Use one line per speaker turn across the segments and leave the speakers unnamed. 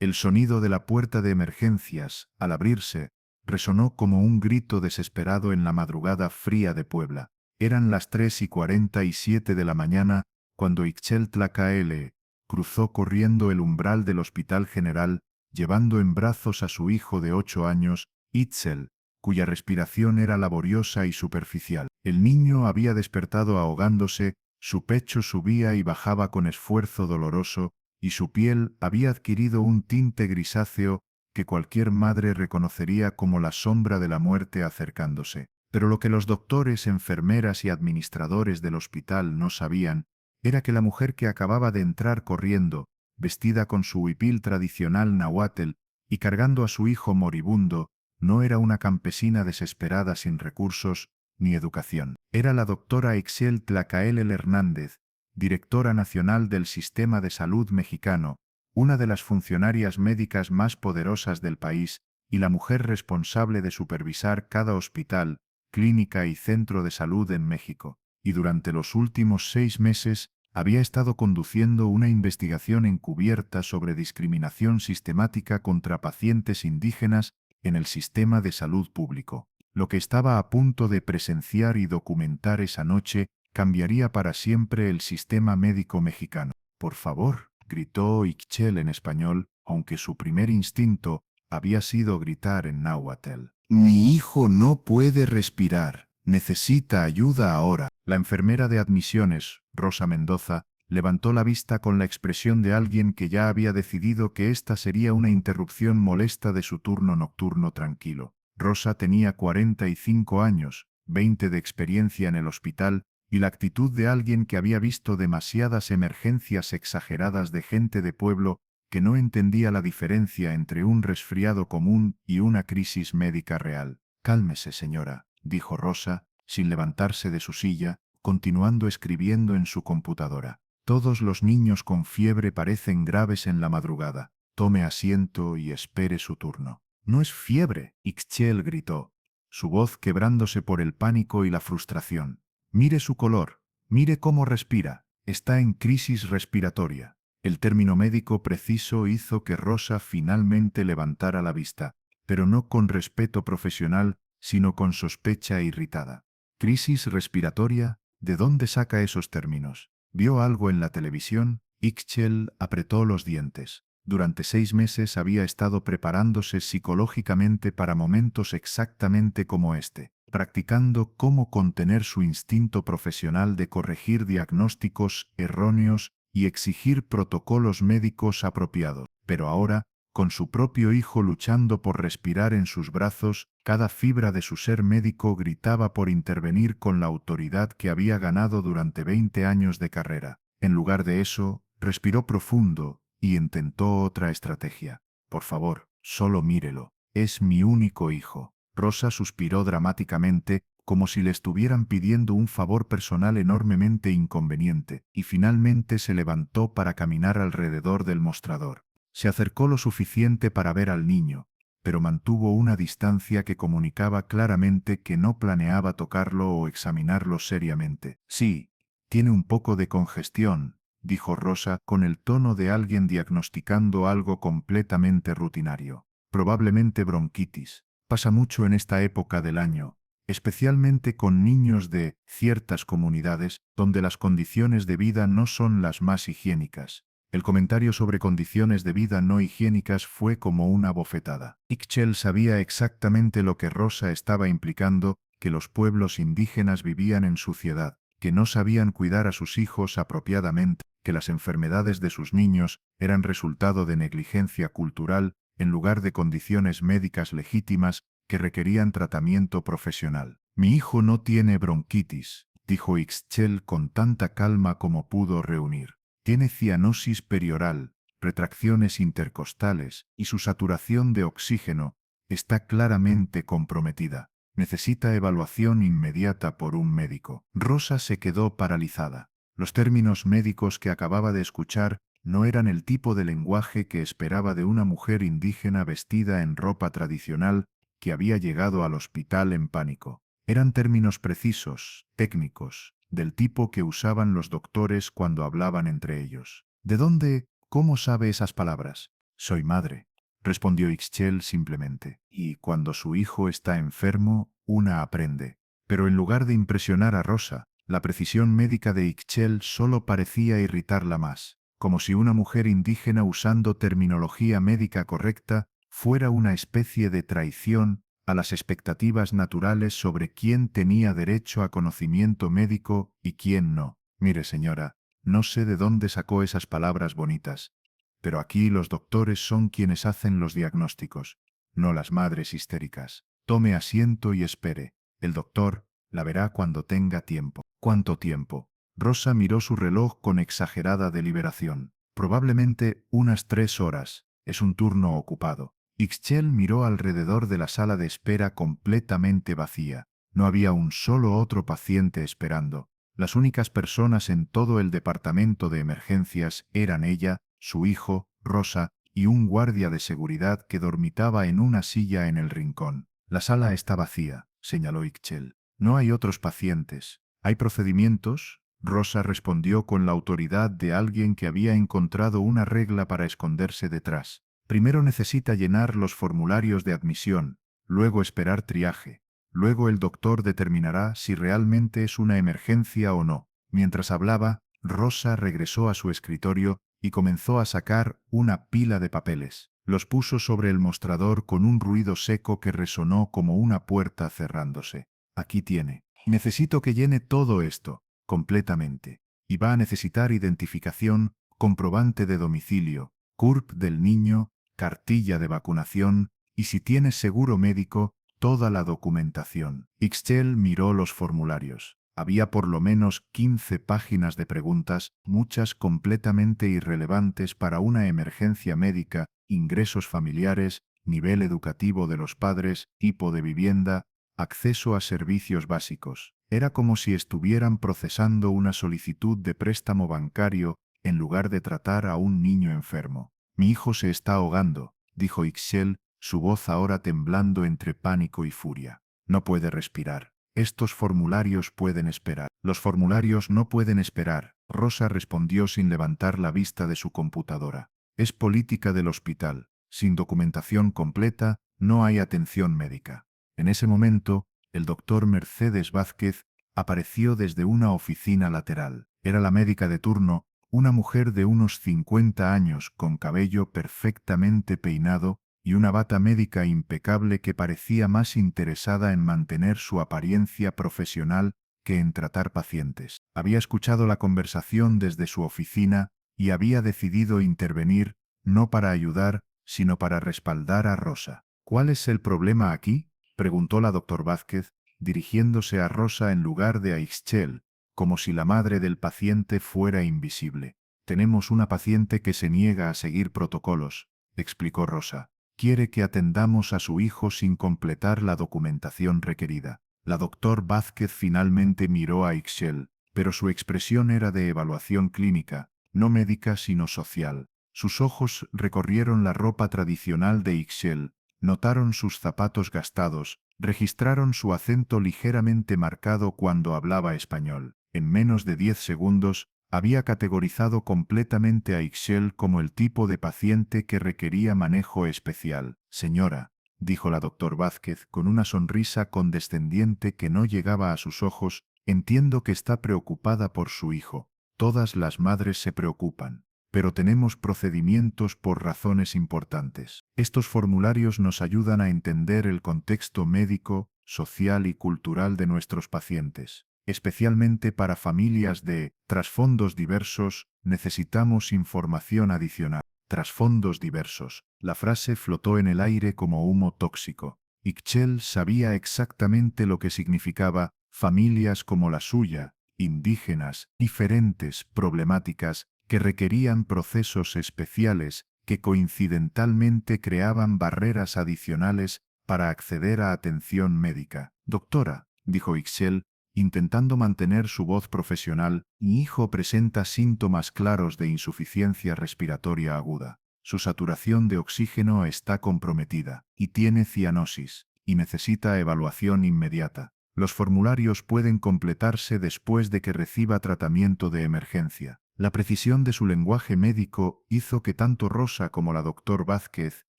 El sonido de la puerta de emergencias, al abrirse, resonó como un grito desesperado en la madrugada fría de Puebla. Eran las 3:47 de la mañana cuando Ixchel Tlacaele cruzó corriendo el umbral del Hospital General, llevando en brazos a su hijo de 8 años, Itzel, cuya respiración era laboriosa y superficial. El niño había despertado ahogándose, su pecho subía y bajaba con esfuerzo doloroso, y su piel había adquirido un tinte grisáceo que cualquier madre reconocería como la sombra de la muerte acercándose. Pero lo que los doctores, enfermeras y administradores del hospital no sabían era que la mujer que acababa de entrar corriendo, vestida con su huipil tradicional nahuatl y cargando a su hijo moribundo, no era una campesina desesperada sin recursos ni educación. Era la doctora Ixchel Tlacaele Hernández, directora nacional del Sistema de Salud mexicano, una de las funcionarias médicas más poderosas del país y la mujer responsable de supervisar cada hospital, clínica y centro de salud en México. Y durante los últimos 6 meses había estado conduciendo una investigación encubierta sobre discriminación sistemática contra pacientes indígenas en el sistema de salud público. Lo que estaba a punto de presenciar y documentar esa noche cambiaría para siempre el sistema médico mexicano. Por favor, gritó Ixchel en español, aunque su primer instinto había sido gritar en náhuatl. Mi hijo no puede respirar. Necesita ayuda ahora. La enfermera de admisiones, Rosa Mendoza, levantó la vista con la expresión de alguien que ya había decidido que esta sería una interrupción molesta de su turno nocturno tranquilo. Rosa tenía 45 años, 20 de experiencia en el hospital, y la actitud de alguien que había visto demasiadas emergencias exageradas de gente de pueblo que no entendía la diferencia entre un resfriado común y una crisis médica real. Cálmese, señora, dijo Rosa, sin levantarse de su silla, continuando escribiendo en su computadora. Todos los niños con fiebre parecen graves en la madrugada. Tome asiento y espere su turno. No es fiebre, Ixchel gritó, su voz quebrándose por el pánico y la frustración. Mire su color, mire cómo respira, está en crisis respiratoria. El término médico preciso hizo que Rosa finalmente levantara la vista, pero no con respeto profesional, sino con sospecha irritada. ¿Crisis respiratoria? ¿De dónde saca esos términos? ¿Vio algo en la televisión? Ixchel apretó los dientes. Durante 6 meses había estado preparándose psicológicamente para momentos exactamente como este, practicando cómo contener su instinto profesional de corregir diagnósticos erróneos y exigir protocolos médicos apropiados. Pero ahora, con su propio hijo luchando por respirar en sus brazos, cada fibra de su ser médico gritaba por intervenir con la autoridad que había ganado durante 20 años de carrera. En lugar de eso, respiró profundo y intentó otra estrategia. Por favor, solo mírelo. Es mi único hijo. Rosa suspiró dramáticamente, como si le estuvieran pidiendo un favor personal enormemente inconveniente, y finalmente se levantó para caminar alrededor del mostrador. Se acercó lo suficiente para ver al niño, pero mantuvo una distancia que comunicaba claramente que no planeaba tocarlo o examinarlo seriamente. Sí, tiene un poco de congestión, dijo Rosa con el tono de alguien diagnosticando algo completamente rutinario. Probablemente bronquitis. Pasa mucho en esta época del año, especialmente con niños de ciertas comunidades donde las condiciones de vida no son las más higiénicas. El comentario sobre condiciones de vida no higiénicas fue como una bofetada. Ixchel sabía exactamente lo que Rosa estaba implicando, que los pueblos indígenas vivían en suciedad, que no sabían cuidar a sus hijos apropiadamente, que las enfermedades de sus niños eran resultado de negligencia cultural en lugar de condiciones médicas legítimas que requerían tratamiento profesional. Mi hijo no tiene bronquitis, dijo Ixchel con tanta calma como pudo reunir. Tiene cianosis perioral, retracciones intercostales y su saturación de oxígeno está claramente comprometida. Necesita evaluación inmediata por un médico. Rosa se quedó paralizada. Los términos médicos que acababa de escuchar no eran el tipo de lenguaje que esperaba de una mujer indígena vestida en ropa tradicional que había llegado al hospital en pánico. Eran términos precisos, técnicos, del tipo que usaban los doctores cuando hablaban entre ellos. ¿De dónde? ¿Cómo sabe esas palabras? Soy madre, respondió Ixchel simplemente. Y cuando su hijo está enfermo, una aprende. Pero en lugar de impresionar a Rosa, la precisión médica de Ixchel solo parecía irritarla más, como si una mujer indígena usando terminología médica correcta fuera una especie de traición a las expectativas naturales sobre quién tenía derecho a conocimiento médico y quién no. Mire, señora, no sé de dónde sacó esas palabras bonitas, pero aquí los doctores son quienes hacen los diagnósticos, no las madres histéricas. Tome asiento y espere. El doctor la verá cuando tenga tiempo. ¿Cuánto tiempo? Rosa miró su reloj con exagerada deliberación. Probablemente unas 3 horas. Es un turno ocupado. Ixchel miró alrededor de la sala de espera completamente vacía. No había un solo otro paciente esperando. Las únicas personas en todo el departamento de emergencias eran ella, su hijo, Rosa, y un guardia de seguridad que dormitaba en una silla en el rincón. La sala está vacía, señaló Ixchel. No hay otros pacientes. ¿Hay procedimientos? Rosa respondió con la autoridad de alguien que había encontrado una regla para esconderse detrás. Primero necesita llenar los formularios de admisión, luego esperar triaje. Luego el doctor determinará si realmente es una emergencia o no. Mientras hablaba, Rosa regresó a su escritorio y comenzó a sacar una pila de papeles. Los puso sobre el mostrador con un ruido seco que resonó como una puerta cerrándose. Aquí tiene. Necesito que llene todo esto, completamente. Y va a necesitar identificación, comprobante de domicilio, CURP del niño, cartilla de vacunación, y si tiene seguro médico, toda la documentación. Ixchel miró los formularios. Había por lo menos 15 páginas de preguntas, muchas completamente irrelevantes para una emergencia médica, ingresos familiares, nivel educativo de los padres, tipo de vivienda, acceso a servicios básicos. Era como si estuvieran procesando una solicitud de préstamo bancario en lugar de tratar a un niño enfermo. Mi hijo se está ahogando, dijo Ixchel, su voz ahora temblando entre pánico y furia. No puede respirar. Estos formularios pueden esperar. Los formularios no pueden esperar, Rosa respondió sin levantar la vista de su computadora. Es política del hospital. Sin documentación completa, no hay atención médica. En ese momento, el doctor Mercedes Vázquez apareció desde una oficina lateral. Era la médica de turno, una mujer de unos 50 años con cabello perfectamente peinado y una bata médica impecable que parecía más interesada en mantener su apariencia profesional que en tratar pacientes. Había escuchado la conversación desde su oficina y había decidido intervenir, no para ayudar, sino para respaldar a Rosa. ¿Cuál es el problema aquí?, preguntó la doctor Vázquez, dirigiéndose a Rosa en lugar de a Ixchel, como si la madre del paciente fuera invisible. Tenemos una paciente que se niega a seguir protocolos, explicó Rosa. Quiere que atendamos a su hijo sin completar la documentación requerida. La doctor Vázquez finalmente miró a Ixchel, pero su expresión era de evaluación clínica, no médica sino social. Sus ojos recorrieron la ropa tradicional de Ixchel, notaron sus zapatos gastados, registraron su acento ligeramente marcado cuando hablaba español. En menos de 10 segundos, había categorizado completamente a Ixchel como el tipo de paciente que requería manejo especial. Señora, dijo la doctor Vázquez con una sonrisa condescendiente que no llegaba a sus ojos, entiendo que está preocupada por su hijo. Todas las madres se preocupan. Pero tenemos procedimientos por razones importantes. Estos formularios nos ayudan a entender el contexto médico, social y cultural de nuestros pacientes. Especialmente para familias de trasfondos diversos, necesitamos información adicional. Trasfondos diversos. La frase flotó en el aire como humo tóxico. Ixchel sabía exactamente lo que significaba familias como la suya, indígenas, diferentes, problemáticas, que requerían procesos especiales que coincidentalmente creaban barreras adicionales para acceder a atención médica. Doctora, dijo Ixchel, intentando mantener su voz profesional, mi hijo presenta síntomas claros de insuficiencia respiratoria aguda. Su saturación de oxígeno está comprometida y tiene cianosis, y necesita evaluación inmediata. Los formularios pueden completarse después de que reciba tratamiento de emergencia. La precisión de su lenguaje médico hizo que tanto Rosa como la doctor Vázquez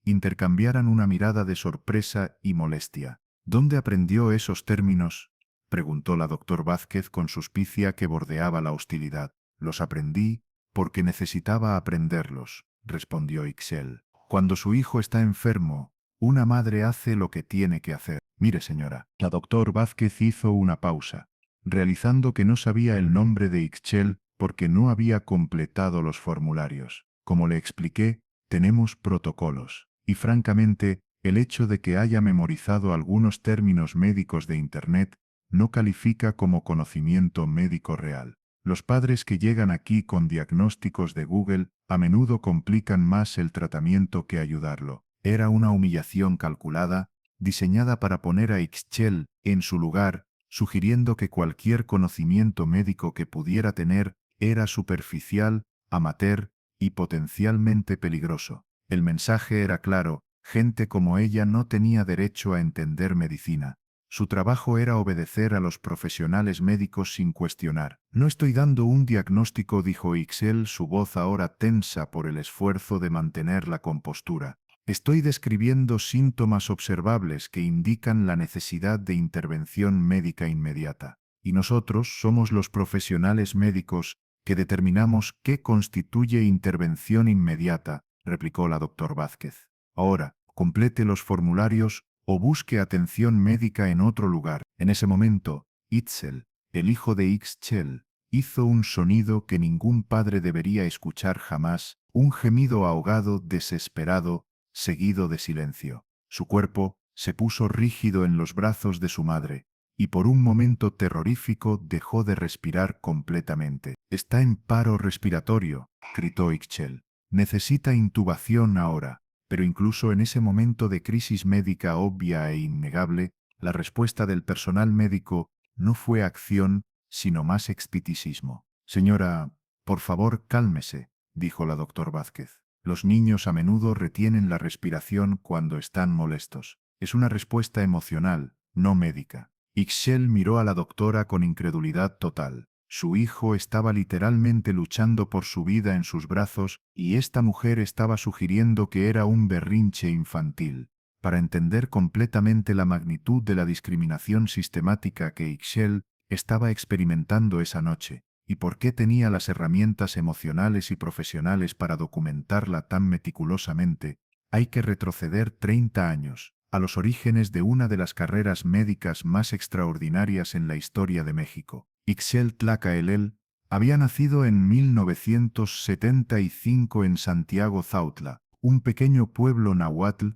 intercambiaran una mirada de sorpresa y molestia. ¿Dónde aprendió esos términos?, preguntó la doctor Vázquez con suspicia que bordeaba la hostilidad. Los aprendí porque necesitaba aprenderlos, respondió Ixchel. Cuando su hijo está enfermo, una madre hace lo que tiene que hacer. Mire, señora. La doctor Vázquez hizo una pausa, realizando que no sabía el nombre de Ixchel porque no había completado los formularios. Como le expliqué, tenemos protocolos. Y francamente, el hecho de que haya memorizado algunos términos médicos de Internet no califica como conocimiento médico real. Los padres que llegan aquí con diagnósticos de Google a menudo complican más el tratamiento que ayudarlo. Era una humillación calculada, diseñada para poner a Ixchel en su lugar, sugiriendo que cualquier conocimiento médico que pudiera tener era superficial, amateur y potencialmente peligroso. El mensaje era claro: gente como ella no tenía derecho a entender medicina. Su trabajo era obedecer a los profesionales médicos sin cuestionar. No estoy dando un diagnóstico, dijo Ixchel, su voz ahora tensa por el esfuerzo de mantener la compostura. Estoy describiendo síntomas observables que indican la necesidad de intervención médica inmediata. Y nosotros somos los profesionales médicos que determinamos qué constituye intervención inmediata, replicó la doctor Vázquez. Ahora, complete los formularios o busque atención médica en otro lugar. En ese momento, Itzel, el hijo de Ixchel, hizo un sonido que ningún padre debería escuchar jamás, un gemido ahogado, desesperado, seguido de silencio. Su cuerpo se puso rígido en los brazos de su madre, y por un momento terrorífico dejó de respirar completamente. «Está en paro respiratorio», gritó Ixchel. «Necesita intubación ahora». Pero incluso en ese momento de crisis médica obvia e innegable, la respuesta del personal médico no fue acción, sino más exquisitismo. «Señora, por favor, cálmese», dijo la doctor Vázquez. «Los niños a menudo retienen la respiración cuando están molestos. Es una respuesta emocional, no médica». Ixchel miró a la doctora con incredulidad total. Su hijo estaba literalmente luchando por su vida en sus brazos y esta mujer estaba sugiriendo que era un berrinche infantil. Para entender completamente la magnitud de la discriminación sistemática que Ixchel estaba experimentando esa noche, y por qué tenía las herramientas emocionales y profesionales para documentarla tan meticulosamente, hay que retroceder 30 años, a los orígenes de una de las carreras médicas más extraordinarias en la historia de México. Ixchel Tlacaelel había nacido en 1975 en Santiago Zautla, un pequeño pueblo nahuatl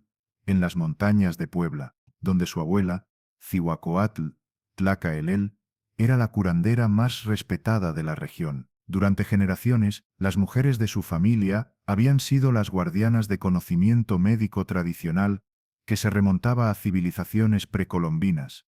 en las montañas de Puebla, donde su abuela, Cihuacoatl Tlacaelel, era la curandera más respetada de la región. Durante generaciones, las mujeres de su familia habían sido las guardianas de conocimiento médico tradicional que se remontaba a civilizaciones precolombinas.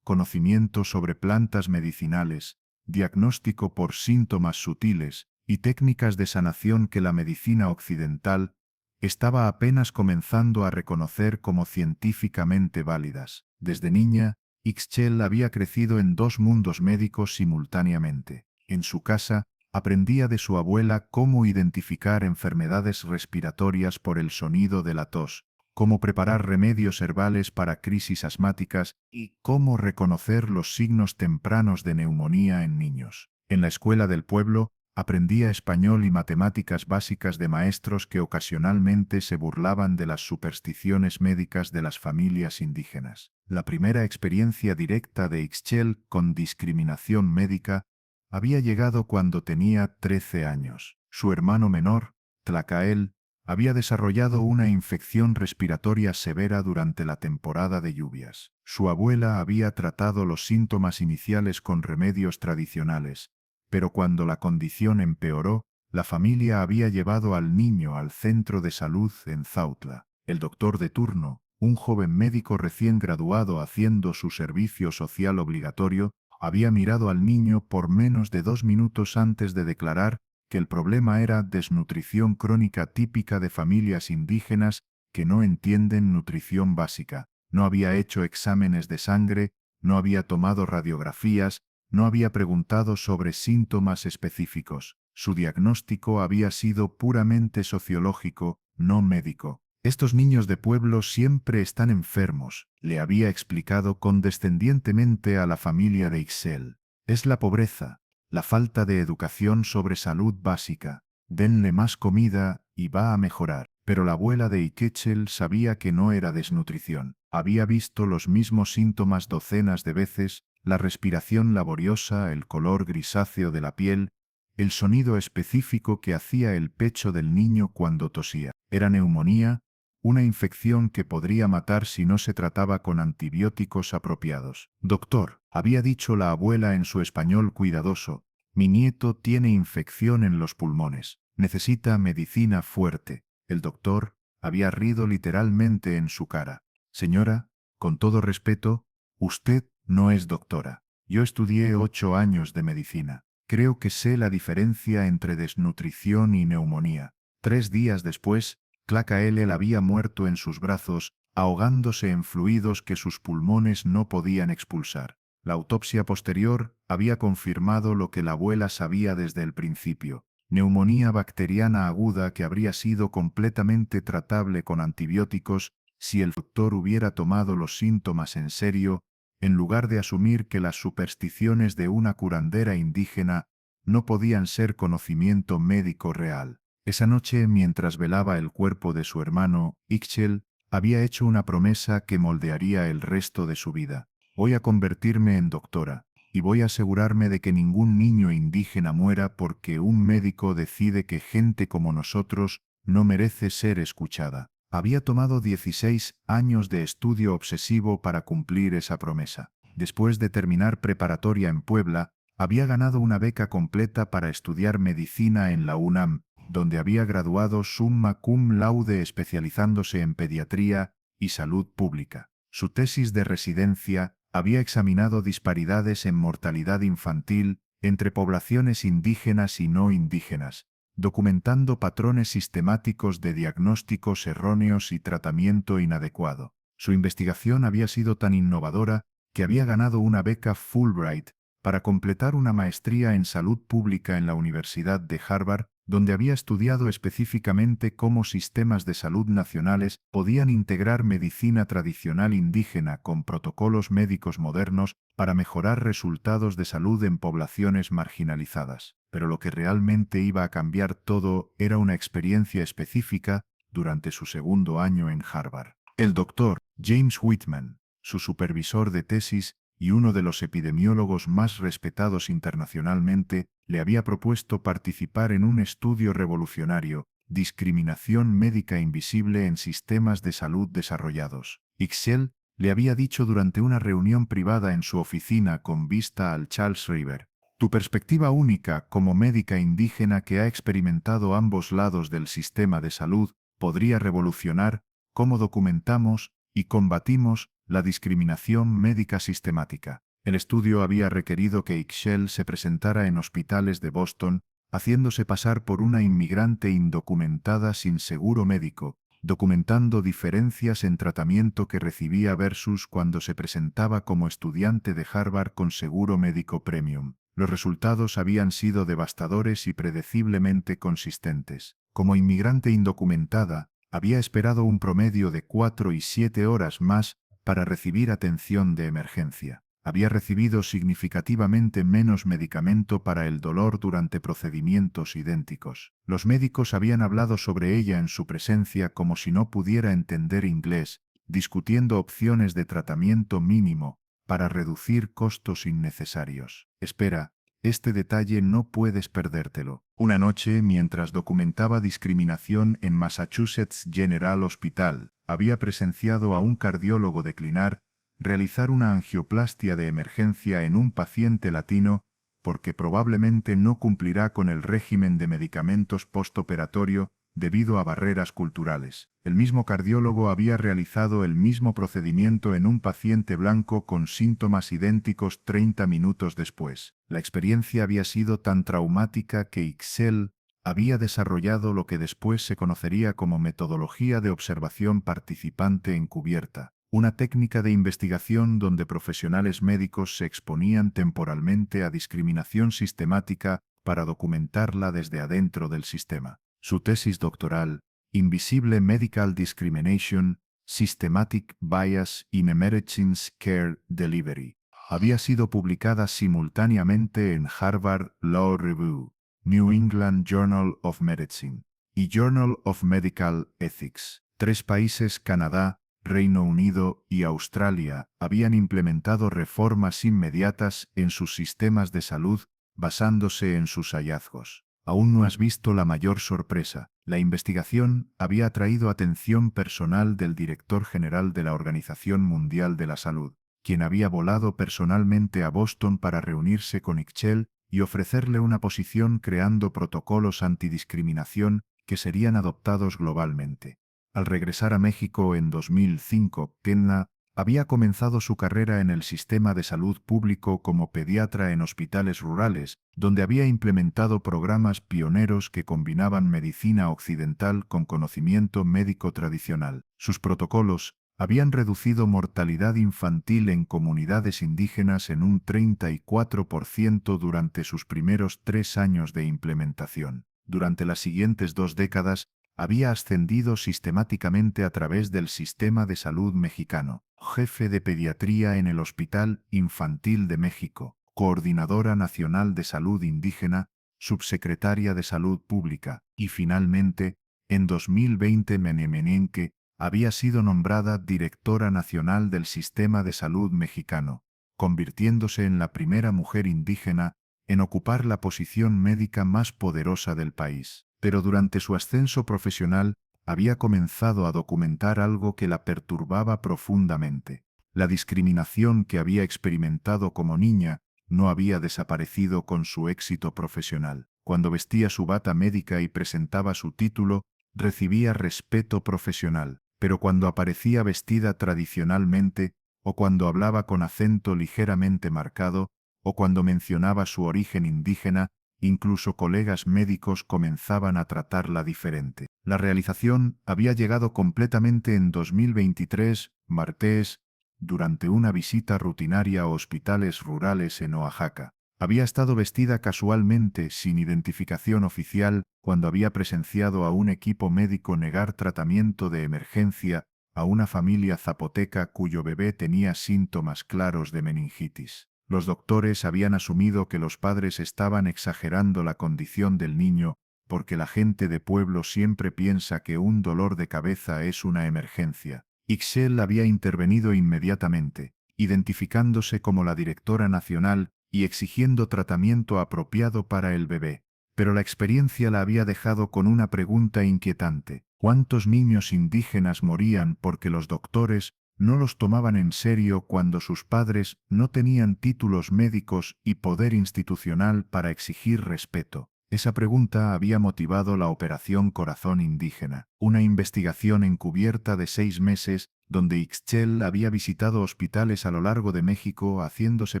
Conocimiento sobre plantas medicinales, diagnóstico por síntomas sutiles y técnicas de sanación que la medicina occidental estaba apenas comenzando a reconocer como científicamente válidas. Desde niña, Ixchel había crecido en dos mundos médicos simultáneamente. En su casa, aprendía de su abuela cómo identificar enfermedades respiratorias por el sonido de la tos, cómo preparar remedios herbales para crisis asmáticas y cómo reconocer los signos tempranos de neumonía en niños. En la escuela del pueblo, aprendía español y matemáticas básicas de maestros que ocasionalmente se burlaban de las supersticiones médicas de las familias indígenas. La primera experiencia directa de Ixchel con discriminación médica había llegado cuando tenía 13 años. Su hermano menor, Tlacael, había desarrollado una infección respiratoria severa durante la temporada de lluvias. Su abuela había tratado los síntomas iniciales con remedios tradicionales, pero cuando la condición empeoró, la familia había llevado al niño al centro de salud en Zautla. El doctor de turno, un joven médico recién graduado haciendo su servicio social obligatorio, había mirado al niño por menos de 2 minutos antes de declarar que el problema era desnutrición crónica típica de familias indígenas que no entienden nutrición básica. No había hecho exámenes de sangre, no había tomado radiografías, no había preguntado sobre síntomas específicos. Su diagnóstico había sido puramente sociológico, no médico. Estos niños de pueblo siempre están enfermos, le había explicado condescendientemente a la familia de Ixchel. Es la pobreza, la falta de educación sobre salud básica. Denle más comida y va a mejorar. Pero la abuela de Ixchel sabía que no era desnutrición. Había visto los mismos síntomas docenas de veces, la respiración laboriosa, el color grisáceo de la piel, el sonido específico que hacía el pecho del niño cuando tosía. Era neumonía, una infección que podría matar si no se trataba con antibióticos apropiados. Doctor, había dicho la abuela en su español cuidadoso, mi nieto tiene infección en los pulmones. Necesita medicina fuerte. El doctor había rido literalmente en su cara. Señora, con todo respeto, usted no es doctora. Yo estudié 8 años de medicina. Creo que sé la diferencia entre desnutrición y neumonía. 3 días después, Clark L. había muerto en sus brazos, ahogándose en fluidos que sus pulmones no podían expulsar. La autopsia posterior había confirmado lo que la abuela sabía desde el principio: neumonía bacteriana aguda que habría sido completamente tratable con antibióticos si el doctor hubiera tomado los síntomas en serio, en lugar de asumir que las supersticiones de una curandera indígena no podían ser conocimiento médico real. Esa noche, mientras velaba el cuerpo de su hermano, Ixchel había hecho una promesa que moldearía el resto de su vida. Voy a convertirme en doctora, y voy a asegurarme de que ningún niño indígena muera porque un médico decide que gente como nosotros no merece ser escuchada. Había tomado 16 años de estudio obsesivo para cumplir esa promesa. Después de terminar preparatoria en Puebla, había ganado una beca completa para estudiar medicina en la UNAM, donde había graduado summa cum laude especializándose en pediatría y salud pública. Su tesis de residencia había examinado disparidades en mortalidad infantil entre poblaciones indígenas y no indígenas, documentando patrones sistemáticos de diagnósticos erróneos y tratamiento inadecuado. Su investigación había sido tan innovadora que había ganado una beca Fulbright para completar una maestría en salud pública en la Universidad de Harvard, donde había estudiado específicamente cómo sistemas de salud nacionales podían integrar medicina tradicional indígena con protocolos médicos modernos para mejorar resultados de salud en poblaciones marginalizadas. Pero lo que realmente iba a cambiar todo era una experiencia específica durante su segundo año en Harvard. El doctor James Whitman, su supervisor de tesis y uno de los epidemiólogos más respetados internacionalmente, le había propuesto participar en un estudio revolucionario: discriminación médica invisible en sistemas de salud desarrollados. Ixchel le había dicho durante una reunión privada en su oficina con vista al Charles River: tu perspectiva única como médica indígena que ha experimentado ambos lados del sistema de salud podría revolucionar cómo documentamos y combatimos la discriminación médica sistemática. El estudio había requerido que Ixchel se presentara en hospitales de Boston, haciéndose pasar por una inmigrante indocumentada sin seguro médico, documentando diferencias en tratamiento que recibía versus cuando se presentaba como estudiante de Harvard con seguro médico premium. Los resultados habían sido devastadores y predeciblemente consistentes. Como inmigrante indocumentada, había esperado un promedio de 4 y 7 horas más para recibir atención de emergencia. Había recibido significativamente menos medicamento para el dolor durante procedimientos idénticos. Los médicos habían hablado sobre ella en su presencia como si no pudiera entender inglés, discutiendo opciones de tratamiento mínimo para reducir costos innecesarios. Espera, este detalle no puedes perdértelo. Una noche, mientras documentaba discriminación en Massachusetts General Hospital, había presenciado a un cardiólogo declinar realizar una angioplastia de emergencia en un paciente latino porque probablemente no cumplirá con el régimen de medicamentos postoperatorio debido a barreras culturales. El mismo cardiólogo había realizado el mismo procedimiento en un paciente blanco con síntomas idénticos 30 minutos después. La experiencia había sido tan traumática que Ixchel había desarrollado lo que después se conocería como metodología de observación participante encubierta, una técnica de investigación donde profesionales médicos se exponían temporalmente a discriminación sistemática para documentarla desde adentro del sistema. Su tesis doctoral, Invisible Medical Discrimination, Systematic Bias in Medicine's Care Delivery, había sido publicada simultáneamente en Harvard Law Review, New England Journal of Medicine y Journal of Medical Ethics. 3 países, Canadá, Reino Unido y Australia, habían implementado reformas inmediatas en sus sistemas de salud basándose en sus hallazgos. Aún no has visto la mayor sorpresa. La investigación había atraído atención personal del director general de la Organización Mundial de la Salud, quien había volado personalmente a Boston para reunirse con Ixchel y ofrecerle una posición creando protocolos antidiscriminación que serían adoptados globalmente. Al regresar a México en 2005, Kenna había comenzado su carrera en el sistema de salud público como pediatra en hospitales rurales, donde había implementado programas pioneros que combinaban medicina occidental con conocimiento médico tradicional. Sus protocolos habían reducido mortalidad infantil en comunidades indígenas en un 34% durante sus primeros 3 años de implementación. Durante las siguientes 2 décadas, había ascendido sistemáticamente a través del sistema de salud mexicano. Jefe de pediatría en el Hospital Infantil de México, coordinadora nacional de salud indígena, subsecretaria de salud pública, y finalmente, en 2020 Menemenenque había sido nombrada directora nacional del sistema de salud mexicano, convirtiéndose en la primera mujer indígena en ocupar la posición médica más poderosa del país. Pero durante su ascenso profesional, había comenzado a documentar algo que la perturbaba profundamente. La discriminación que había experimentado como niña no había desaparecido con su éxito profesional. Cuando vestía su bata médica y presentaba su título, recibía respeto profesional, pero cuando aparecía vestida tradicionalmente, o cuando hablaba con acento ligeramente marcado, o cuando mencionaba su origen indígena, incluso colegas médicos comenzaban a tratarla diferente. La realización había llegado completamente en 2023, martes, durante una visita rutinaria a hospitales rurales en Oaxaca. Había estado vestida casualmente, sin identificación oficial, cuando había presenciado a un equipo médico negar tratamiento de emergencia a una familia zapoteca cuyo bebé tenía síntomas claros de meningitis. Los doctores habían asumido que los padres estaban exagerando la condición del niño, porque la gente de pueblo siempre piensa que un dolor de cabeza es una emergencia. Ixchel había intervenido inmediatamente, identificándose como la directora nacional y exigiendo tratamiento apropiado para el bebé. Pero la experiencia la había dejado con una pregunta inquietante. ¿Cuántos niños indígenas morían porque los doctores no los tomaban en serio cuando sus padres no tenían títulos médicos y poder institucional para exigir respeto? Esa pregunta había motivado la Operación Corazón Indígena, una investigación encubierta de 6 meses donde Ixchel había visitado hospitales a lo largo de México haciéndose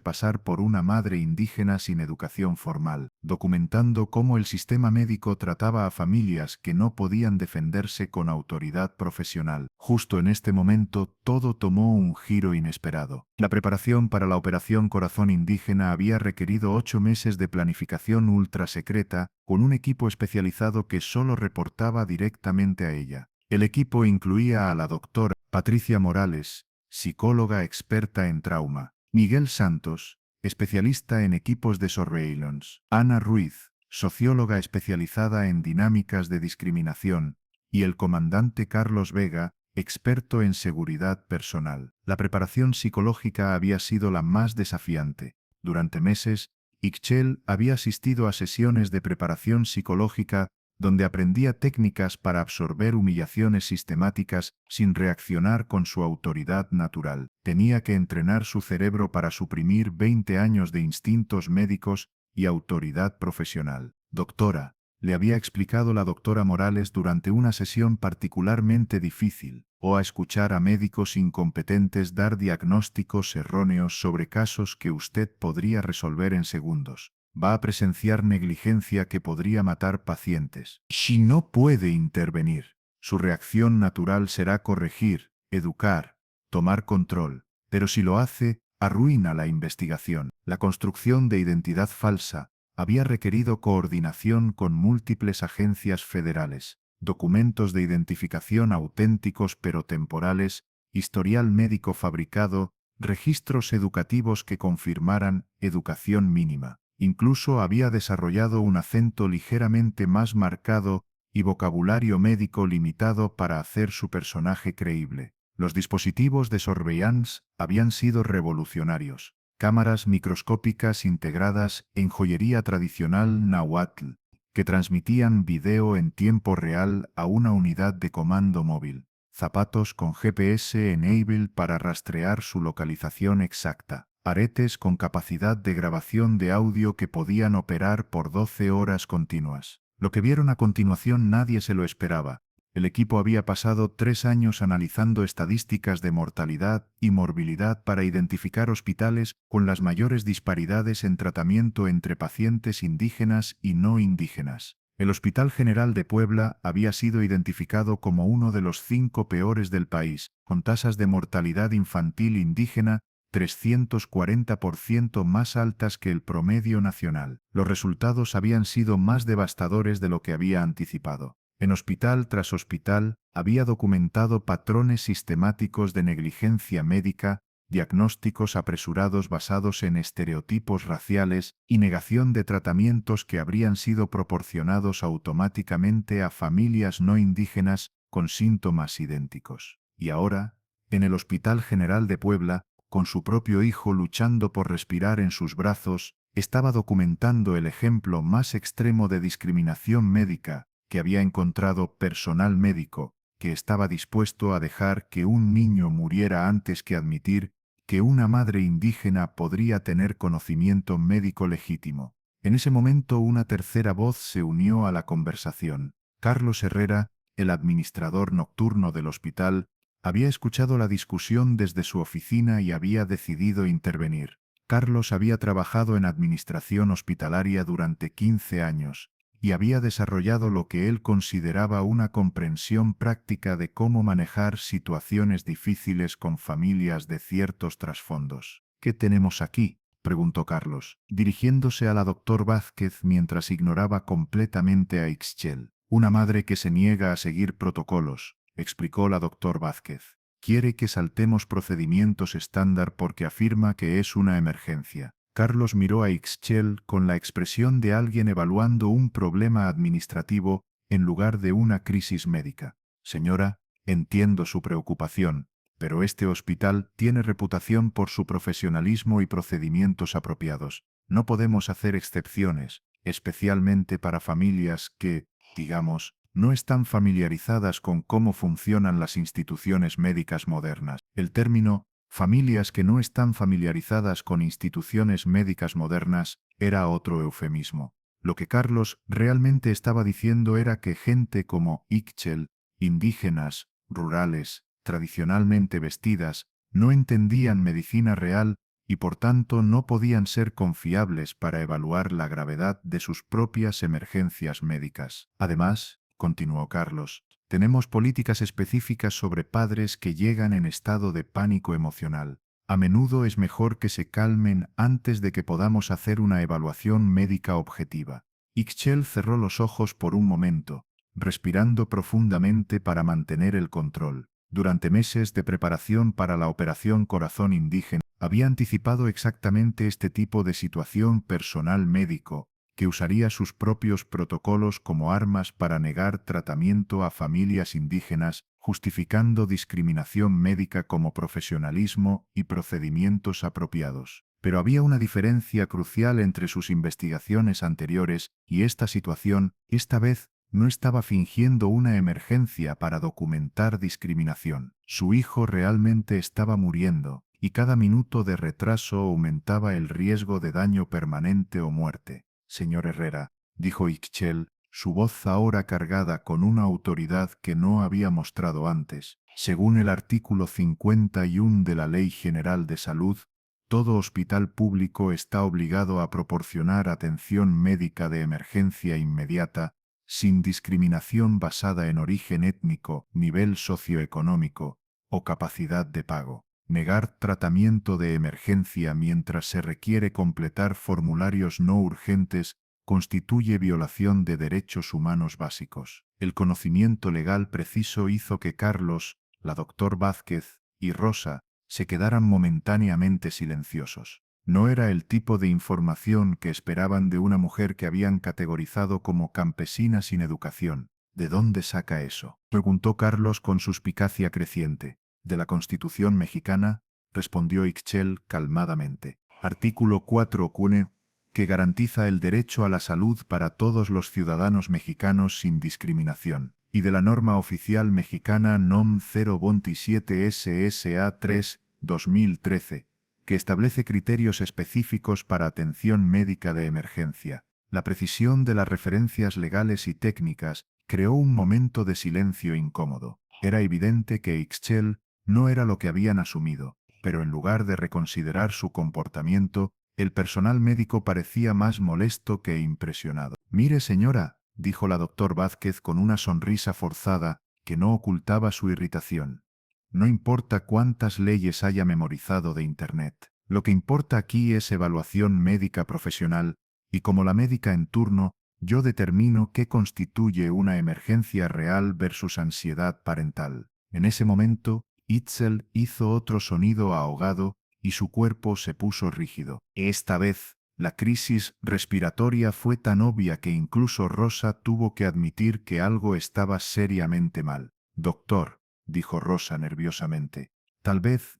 pasar por una madre indígena sin educación formal, documentando cómo el sistema médico trataba a familias que no podían defenderse con autoridad profesional. Justo en este momento, todo tomó un giro inesperado. La preparación para la Operación Corazón Indígena había requerido 8 meses de planificación ultra secreta, con un equipo especializado que solo reportaba directamente a ella. El equipo incluía a la doctora Patricia Morales, psicóloga experta en trauma; Miguel Santos, especialista en equipos de surveillance; Ana Ruiz, socióloga especializada en dinámicas de discriminación; y el comandante Carlos Vega, experto en seguridad personal. La preparación psicológica había sido la más desafiante. Durante meses, Ixchel había asistido a sesiones de preparación psicológica donde aprendía técnicas para absorber humillaciones sistemáticas sin reaccionar con su autoridad natural. Tenía que entrenar su cerebro para suprimir 20 años de instintos médicos y autoridad profesional. Doctora, le había explicado la doctora Morales durante una sesión particularmente difícil, o a escuchar a médicos incompetentes dar diagnósticos erróneos sobre casos que usted podría resolver en segundos. Va a presenciar negligencia que podría matar pacientes. Si no puede intervenir, su reacción natural será corregir, educar, tomar control. Pero si lo hace, arruina la investigación. La construcción de identidad falsa había requerido coordinación con múltiples agencias federales, documentos de identificación auténticos pero temporales, historial médico fabricado, registros educativos que confirmaran educación mínima. Incluso había desarrollado un acento ligeramente más marcado y vocabulario médico limitado para hacer su personaje creíble. Los dispositivos de surveillance habían sido revolucionarios. Cámaras microscópicas integradas en joyería tradicional náhuatl, que transmitían video en tiempo real a una unidad de comando móvil. Zapatos con GPS enable para rastrear su localización exacta. Aretes con capacidad de grabación de audio que podían operar por 12 horas continuas. Lo que vieron a continuación nadie se lo esperaba. El equipo había pasado 3 años analizando estadísticas de mortalidad y morbilidad para identificar hospitales con las mayores disparidades en tratamiento entre pacientes indígenas y no indígenas. El Hospital General de Puebla había sido identificado como uno de los 5 peores del país, con tasas de mortalidad infantil indígena 340% más altas que el promedio nacional. Los resultados habían sido más devastadores de lo que había anticipado. En hospital tras hospital había documentado patrones sistemáticos de negligencia médica, diagnósticos apresurados basados en estereotipos raciales y negación de tratamientos que habrían sido proporcionados automáticamente a familias no indígenas con síntomas idénticos. Y ahora, en el Hospital General de Puebla, con su propio hijo luchando por respirar en sus brazos, estaba documentando el ejemplo más extremo de discriminación médica que había encontrado personal médico, que estaba dispuesto a dejar que un niño muriera antes que admitir que una madre indígena podría tener conocimiento médico legítimo. En ese momento una tercera voz se unió a la conversación. Carlos Herrera, el administrador nocturno del hospital, había escuchado la discusión desde su oficina y había decidido intervenir. Carlos había trabajado en administración hospitalaria durante 15 años y había desarrollado lo que él consideraba una comprensión práctica de cómo manejar situaciones difíciles con familias de ciertos trasfondos. ¿Qué tenemos aquí?, preguntó Carlos, dirigiéndose a la doctor Vázquez mientras ignoraba completamente a Ixchel. Una madre que se niega a seguir protocolos, explicó la doctor Vázquez. Quiere que saltemos procedimientos estándar porque afirma que es una emergencia. Carlos miró a Ixchel con la expresión de alguien evaluando un problema administrativo en lugar de una crisis médica. Señora, entiendo su preocupación, pero este hospital tiene reputación por su profesionalismo y procedimientos apropiados. No podemos hacer excepciones, especialmente para familias que, digamos, no están familiarizadas con cómo funcionan las instituciones médicas modernas. El término familias que no están familiarizadas con instituciones médicas modernas era otro eufemismo. Lo que Carlos realmente estaba diciendo era que gente como Ixchel, indígenas, rurales, tradicionalmente vestidas, no entendían medicina real y por tanto no podían ser confiables para evaluar la gravedad de sus propias emergencias médicas. Además, continuó Carlos, tenemos políticas específicas sobre padres que llegan en estado de pánico emocional. A menudo es mejor que se calmen antes de que podamos hacer una evaluación médica objetiva. Ixchel cerró los ojos por un momento, respirando profundamente para mantener el control. Durante meses de preparación para la Operación Corazón Indígena, había anticipado exactamente este tipo de situación personal médico, que usaría sus propios protocolos como armas para negar tratamiento a familias indígenas, justificando discriminación médica como profesionalismo y procedimientos apropiados. Pero había una diferencia crucial entre sus investigaciones anteriores y esta situación. Esta vez no estaba fingiendo una emergencia para documentar discriminación. Su hijo realmente estaba muriendo, y cada minuto de retraso aumentaba el riesgo de daño permanente o muerte. Señor Herrera, dijo Ixchel, su voz ahora cargada con una autoridad que no había mostrado antes. Según el artículo 51 de la Ley General de Salud, todo hospital público está obligado a proporcionar atención médica de emergencia inmediata, sin discriminación basada en origen étnico, nivel socioeconómico o capacidad de pago. Negar tratamiento de emergencia mientras se requiere completar formularios no urgentes constituye violación de derechos humanos básicos. El conocimiento legal preciso hizo que Carlos, la doctor Vázquez y Rosa se quedaran momentáneamente silenciosos. No era el tipo de información que esperaban de una mujer que habían categorizado como campesina sin educación. ¿De dónde saca eso?, preguntó Carlos con suspicacia creciente. De la Constitución mexicana, respondió Ixchel calmadamente. Artículo 4 CUNE, que garantiza el derecho a la salud para todos los ciudadanos mexicanos sin discriminación, y de la norma oficial mexicana NOM 027 SSA 3, 2013, que establece criterios específicos para atención médica de emergencia. La precisión de las referencias legales y técnicas creó un momento de silencio incómodo. Era evidente que Ixchel no era lo que habían asumido, pero en lugar de reconsiderar su comportamiento, el personal médico parecía más molesto que impresionado. «Mire, señora», dijo la doctor Vázquez con una sonrisa forzada que no ocultaba su irritación. «No importa cuántas leyes haya memorizado de Internet. Lo que importa aquí es evaluación médica profesional, y como la médica en turno, yo determino qué constituye una emergencia real versus ansiedad parental». En ese momento, Itzel hizo otro sonido ahogado y su cuerpo se puso rígido. Esta vez, la crisis respiratoria fue tan obvia que incluso Rosa tuvo que admitir que algo estaba seriamente mal. «Doctor», dijo Rosa nerviosamente. «Tal vez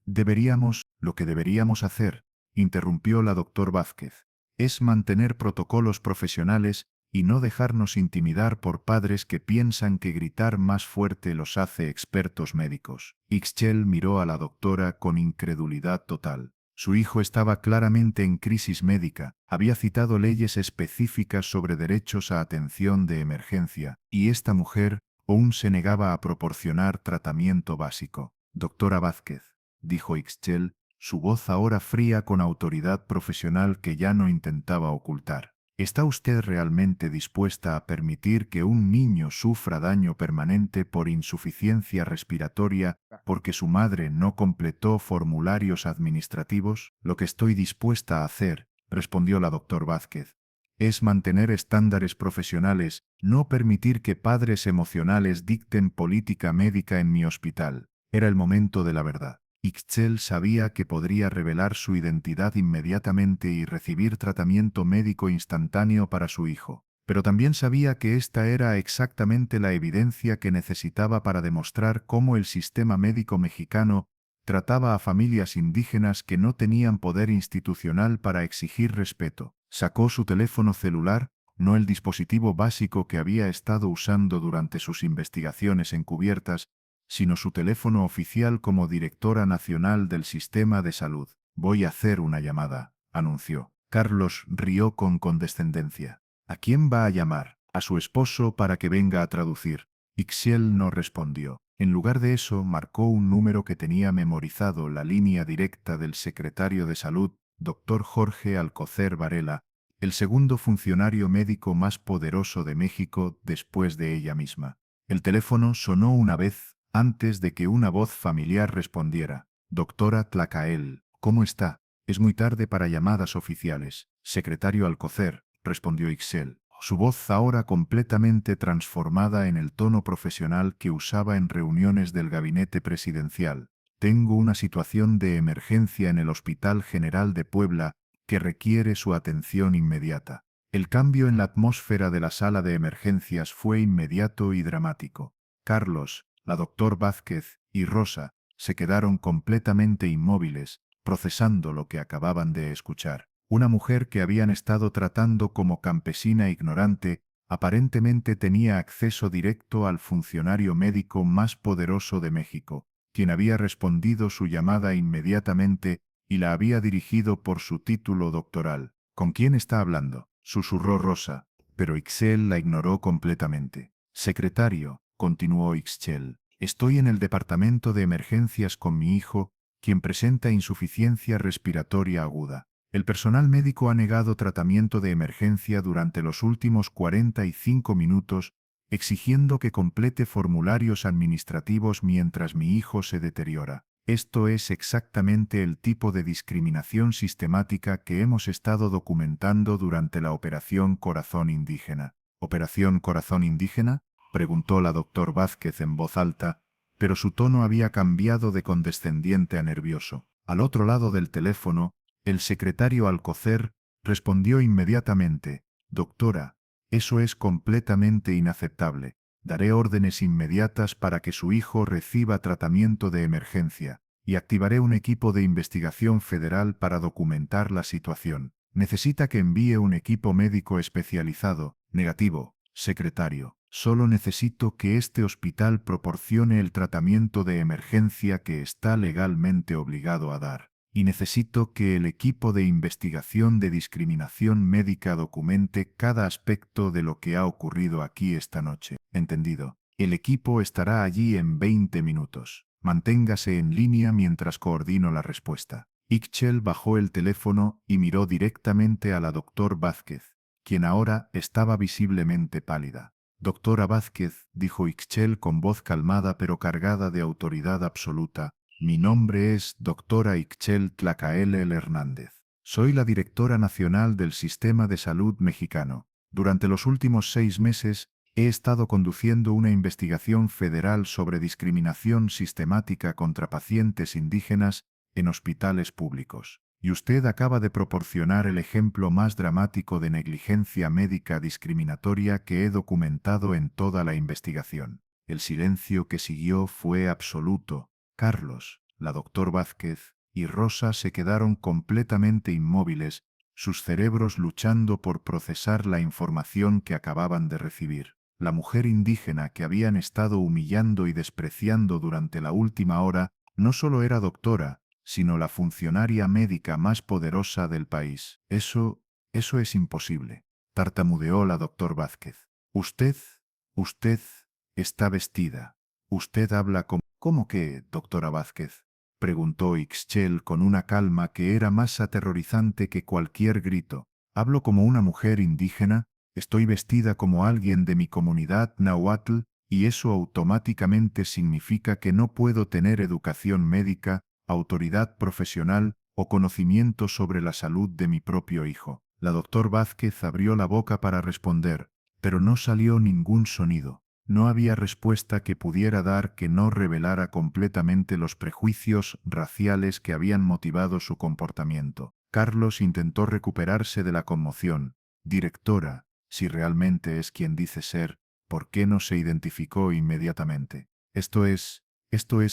lo que deberíamos hacer», interrumpió la doctor Vázquez, «es mantener protocolos profesionales y no dejarnos intimidar por padres que piensan que gritar más fuerte los hace expertos médicos». Ixchel miró a la doctora con incredulidad total. Su hijo estaba claramente en crisis médica, había citado leyes específicas sobre derechos a atención de emergencia, y esta mujer aún se negaba a proporcionar tratamiento básico. «Doctora Vázquez», dijo Ixchel, su voz ahora fría con autoridad profesional que ya no intentaba ocultar. ¿Está usted realmente dispuesta a permitir que un niño sufra daño permanente por insuficiencia respiratoria porque su madre no completó formularios administrativos? «Lo que estoy dispuesta a hacer», respondió la doctor Vázquez, «es mantener estándares profesionales, no permitir que padres emocionales dicten política médica en mi hospital». Era el momento de la verdad. Ixchel sabía que podría revelar su identidad inmediatamente y recibir tratamiento médico instantáneo para su hijo. Pero también sabía que esta era exactamente la evidencia que necesitaba para demostrar cómo el sistema médico mexicano trataba a familias indígenas que no tenían poder institucional para exigir respeto. Sacó su teléfono celular, no el dispositivo básico que había estado usando durante sus investigaciones encubiertas, sino su teléfono oficial como directora nacional del sistema de salud. «Voy a hacer una llamada», anunció. Carlos rió con condescendencia. «¿A quién va a llamar? ¿A su esposo para que venga a traducir?» Ixchel no respondió. En lugar de eso, marcó un número que tenía memorizado, la línea directa del secretario de Salud, doctor Jorge Alcocer Varela, el segundo funcionario médico más poderoso de México después de ella misma. El teléfono sonó una vez, antes de que una voz familiar respondiera. «Doctora Tlacael, ¿cómo está? Es muy tarde para llamadas oficiales». «Secretario Alcocer», respondió Ixchel, su voz ahora completamente transformada en el tono profesional que usaba en reuniones del gabinete presidencial. «Tengo una situación de emergencia en el Hospital General de Puebla que requiere su atención inmediata». El cambio en la atmósfera de la sala de emergencias fue inmediato y dramático. Carlos, la doctor Vázquez y Rosa se quedaron completamente inmóviles, procesando lo que acababan de escuchar. Una mujer que habían estado tratando como campesina ignorante aparentemente tenía acceso directo al funcionario médico más poderoso de México, quien había respondido su llamada inmediatamente y la había dirigido por su título doctoral. «¿Con quién está hablando?», susurró Rosa, pero Ixchel la ignoró completamente. «Secretario», continuó Ixchel, «estoy en el departamento de emergencias con mi hijo, quien presenta insuficiencia respiratoria aguda. El personal médico ha negado tratamiento de emergencia durante los últimos 45 minutos, exigiendo que complete formularios administrativos mientras mi hijo se deteriora. Esto es exactamente el tipo de discriminación sistemática que hemos estado documentando durante la Operación Corazón Indígena. ¿Operación Corazón Indígena?, preguntó la doctor Vázquez en voz alta, pero su tono había cambiado de condescendiente a nervioso. Al otro lado del teléfono, el secretario Alcocer respondió inmediatamente: «Doctora, eso es completamente inaceptable. Daré órdenes inmediatas para que su hijo reciba tratamiento de emergencia, y activaré un equipo de investigación federal para documentar la situación. Necesita que envíe un equipo médico especializado». «Negativo, secretario. Solo necesito que este hospital proporcione el tratamiento de emergencia que está legalmente obligado a dar. Y necesito que el equipo de investigación de discriminación médica documente cada aspecto de lo que ha ocurrido aquí esta noche». «Entendido. El equipo estará allí en 20 minutos. Manténgase en línea mientras coordino la respuesta». Ixchel bajó el teléfono y miró directamente a la doctor Vázquez, quien ahora estaba visiblemente pálida. «Doctora Vázquez», dijo Ixchel con voz calmada pero cargada de autoridad absoluta, «mi nombre es doctora Ixchel Tlacaelel Hernández. Soy la directora nacional del Sistema de Salud Mexicano. Durante los últimos 6 meses he estado conduciendo una investigación federal sobre discriminación sistemática contra pacientes indígenas en hospitales públicos. Y usted acaba de proporcionar el ejemplo más dramático de negligencia médica discriminatoria que he documentado en toda la investigación». El silencio que siguió fue absoluto. Carlos, la doctor Vázquez y Rosa se quedaron completamente inmóviles, sus cerebros luchando por procesar la información que acababan de recibir. La mujer indígena que habían estado humillando y despreciando durante la última hora no solo era doctora, sino la funcionaria médica más poderosa del país. Eso es imposible», tartamudeó la doctor Vázquez. Usted está vestida. Usted habla como... «¿Cómo que, doctora Vázquez?», preguntó Ixchel con una calma que era más aterrorizante que cualquier grito. «Hablo como una mujer indígena, estoy vestida como alguien de mi comunidad náhuatl, y eso automáticamente significa que no puedo tener educación médica, autoridad profesional o conocimiento sobre la salud de mi propio hijo». La doctor Vázquez abrió la boca para responder, pero no salió ningún sonido. No había respuesta que pudiera dar que no revelara completamente los prejuicios raciales que habían motivado su comportamiento. Carlos intentó recuperarse de la conmoción. «Directora, si realmente es quien dice ser, ¿por qué no se identificó inmediatamente? Esto es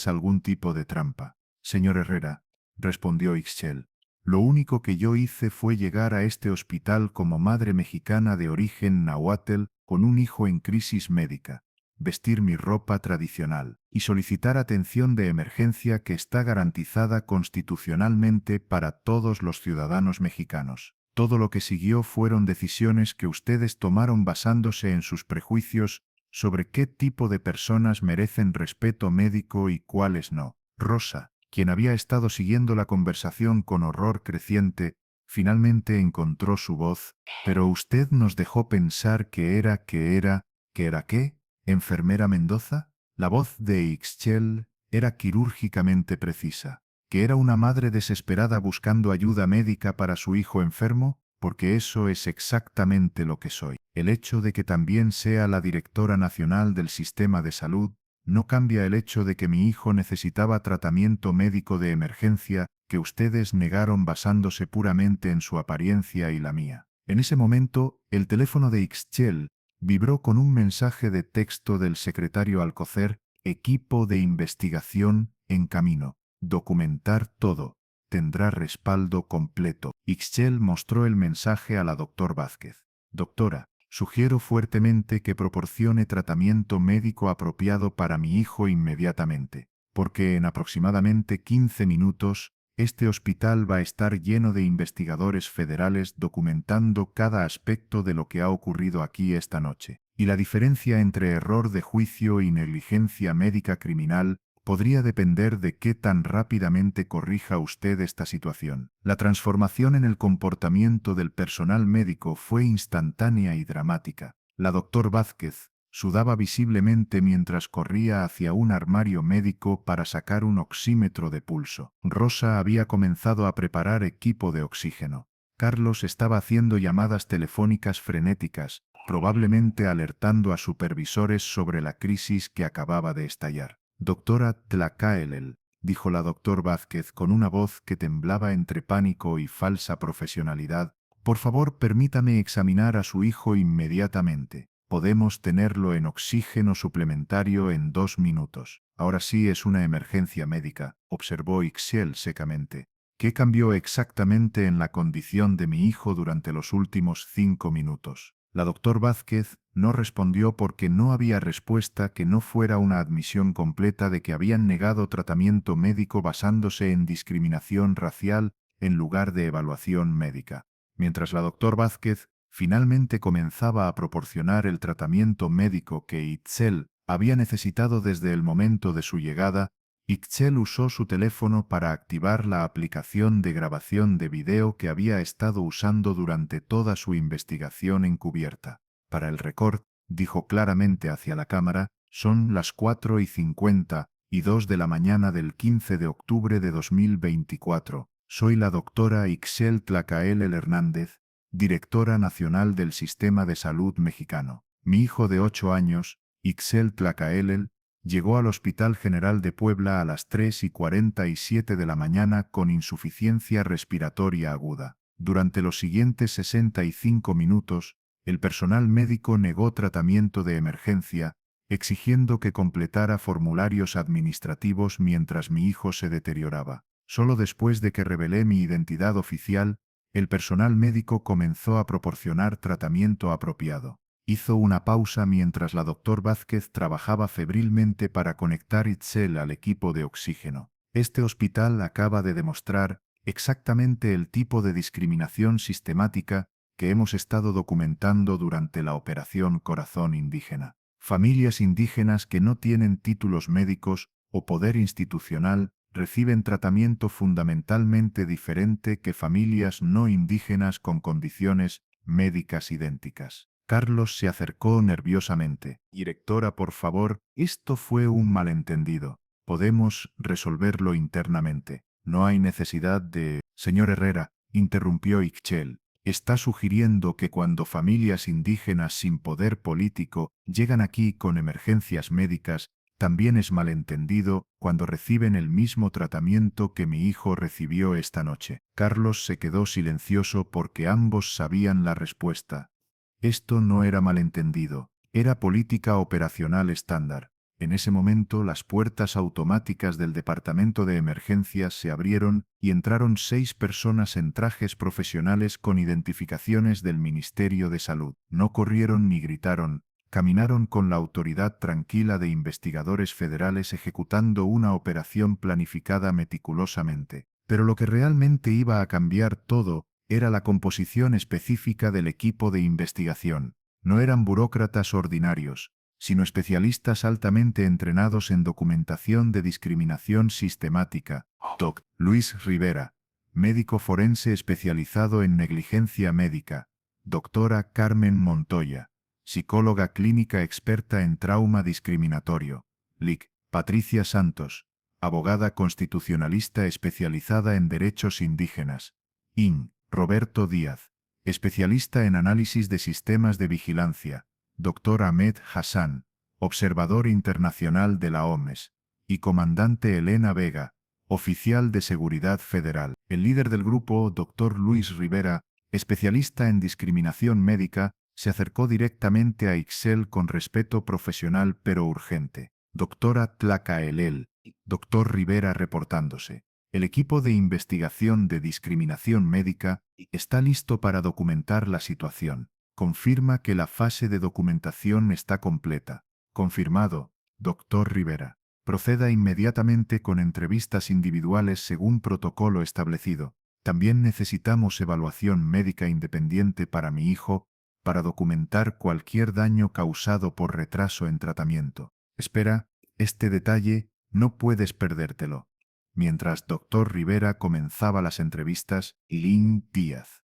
algún tipo de trampa». «Señor Herrera», respondió Ixchel, «lo único que yo hice fue llegar a este hospital como madre mexicana de origen náhuatl con un hijo en crisis médica, vestir mi ropa tradicional y solicitar atención de emergencia que está garantizada constitucionalmente para todos los ciudadanos mexicanos. Todo lo que siguió fueron decisiones que ustedes tomaron basándose en sus prejuicios sobre qué tipo de personas merecen respeto médico y cuáles no». Rosa, quien había estado siguiendo la conversación con horror creciente, finalmente encontró su voz. «Pero usted nos dejó pensar que era qué, enfermera Mendoza». La voz de Ixchel era quirúrgicamente precisa. «¿Que era una madre desesperada buscando ayuda médica para su hijo enfermo? Porque eso es exactamente lo que soy. El hecho de que también sea la directora nacional del sistema de salud no cambia el hecho de que mi hijo necesitaba tratamiento médico de emergencia que ustedes negaron basándose puramente en su apariencia y la mía». En ese momento, el teléfono de Ixchel vibró con un mensaje de texto del secretario Alcocer: «Equipo de investigación en camino. Documentar todo. Tendrá respaldo completo». Ixchel mostró el mensaje a la doctor Vázquez. «Doctora, sugiero fuertemente que proporcione tratamiento médico apropiado para mi hijo inmediatamente, porque en aproximadamente 15 minutos este hospital va a estar lleno de investigadores federales documentando cada aspecto de lo que ha ocurrido aquí esta noche. Y la diferencia entre error de juicio y negligencia médica criminal podría depender de qué tan rápidamente corrija usted esta situación». La transformación en el comportamiento del personal médico fue instantánea y dramática. La doctor Vázquez, Sudaba visiblemente mientras corría hacia un armario médico para sacar un oxímetro de pulso. Rosa había comenzado a preparar equipo de oxígeno. Carlos estaba haciendo llamadas telefónicas frenéticas, probablemente alertando a supervisores sobre la crisis que acababa de estallar. Doctora Tlacaelel, dijo la doctor Vázquez con una voz que temblaba entre pánico y falsa profesionalidad, por favor permítame examinar a su hijo inmediatamente. Podemos tenerlo en oxígeno suplementario en 2 minutos. Ahora sí es una emergencia médica, observó Ixchel secamente. ¿Qué cambió exactamente en la condición de mi hijo durante los últimos 5 minutos? La doctor Vázquez no respondió porque no había respuesta que no fuera una admisión completa de que habían negado tratamiento médico basándose en discriminación racial en lugar de evaluación médica. Mientras la doctor Vázquez finalmente comenzaba a proporcionar el tratamiento médico que Itzel había necesitado desde el momento de su llegada, Itzel usó su teléfono para activar la aplicación de grabación de video que había estado usando durante toda su investigación encubierta. Para el récord, dijo claramente hacia la cámara, son las 4:52 de la mañana del 15 de octubre de 2024. Soy la doctora Ixchel Tlacaelel Hernández, directora nacional del Sistema de Salud Mexicano. Mi hijo de 8 años, Ixchel Tlacaelel, llegó al Hospital General de Puebla a las 3:47 de la mañana con insuficiencia respiratoria aguda. Durante los siguientes 65 minutos, el personal médico negó tratamiento de emergencia, exigiendo que completara formularios administrativos mientras mi hijo se deterioraba. Solo después de que revelé mi identidad oficial, el personal médico comenzó a proporcionar tratamiento apropiado. Hizo una pausa mientras la doctor Vázquez trabajaba febrilmente para conectar Itzel al equipo de oxígeno. Este hospital acaba de demostrar exactamente el tipo de discriminación sistemática que hemos estado documentando durante la Operación Corazón Indígena. Familias indígenas que no tienen títulos médicos o poder institucional reciben tratamiento fundamentalmente diferente que familias no indígenas con condiciones médicas idénticas. Carlos se acercó nerviosamente. Directora, por favor, esto fue un malentendido. Podemos resolverlo internamente. No hay necesidad de... Señor Herrera, interrumpió Ixchel. Está sugiriendo que cuando familias indígenas sin poder político llegan aquí con emergencias médicas, también es malentendido cuando reciben el mismo tratamiento que mi hijo recibió esta noche. Carlos se quedó silencioso porque ambos sabían la respuesta. Esto no era malentendido, era política operacional estándar. En ese momento las puertas automáticas del departamento de emergencias se abrieron y entraron 6 personas en trajes profesionales con identificaciones del Ministerio de Salud. No corrieron ni gritaron, caminaron con la autoridad tranquila de investigadores federales ejecutando una operación planificada meticulosamente. Pero lo que realmente iba a cambiar todo era la composición específica del equipo de investigación. No eran burócratas ordinarios, sino especialistas altamente entrenados en documentación de discriminación sistemática. Doc. Luis Rivera, médico forense especializado en negligencia médica. Doctora Carmen Montoya, psicóloga clínica experta en trauma discriminatorio. Lic. Patricia Santos, abogada constitucionalista especializada en derechos indígenas. IN. Roberto Díaz, especialista en análisis de sistemas de vigilancia. Dr. Ahmed Hassan, observador internacional de la OMS. Y comandante Elena Vega, oficial de seguridad federal. El líder del grupo, Dr. Luis Rivera, especialista en discriminación médica, se acercó directamente a Ixchel con respeto profesional pero urgente. Doctora Tlacaelel, Dr. Rivera reportándose. El equipo de investigación de discriminación médica está listo para documentar la situación. Confirma que la fase de documentación está completa. Confirmado, Dr. Rivera. Proceda inmediatamente con entrevistas individuales según protocolo establecido. También necesitamos evaluación médica independiente para mi hijo, para documentar cualquier daño causado por retraso en tratamiento. Espera, este detalle no puedes perdértelo. Mientras Dr. Rivera comenzaba las entrevistas, Lynn Díaz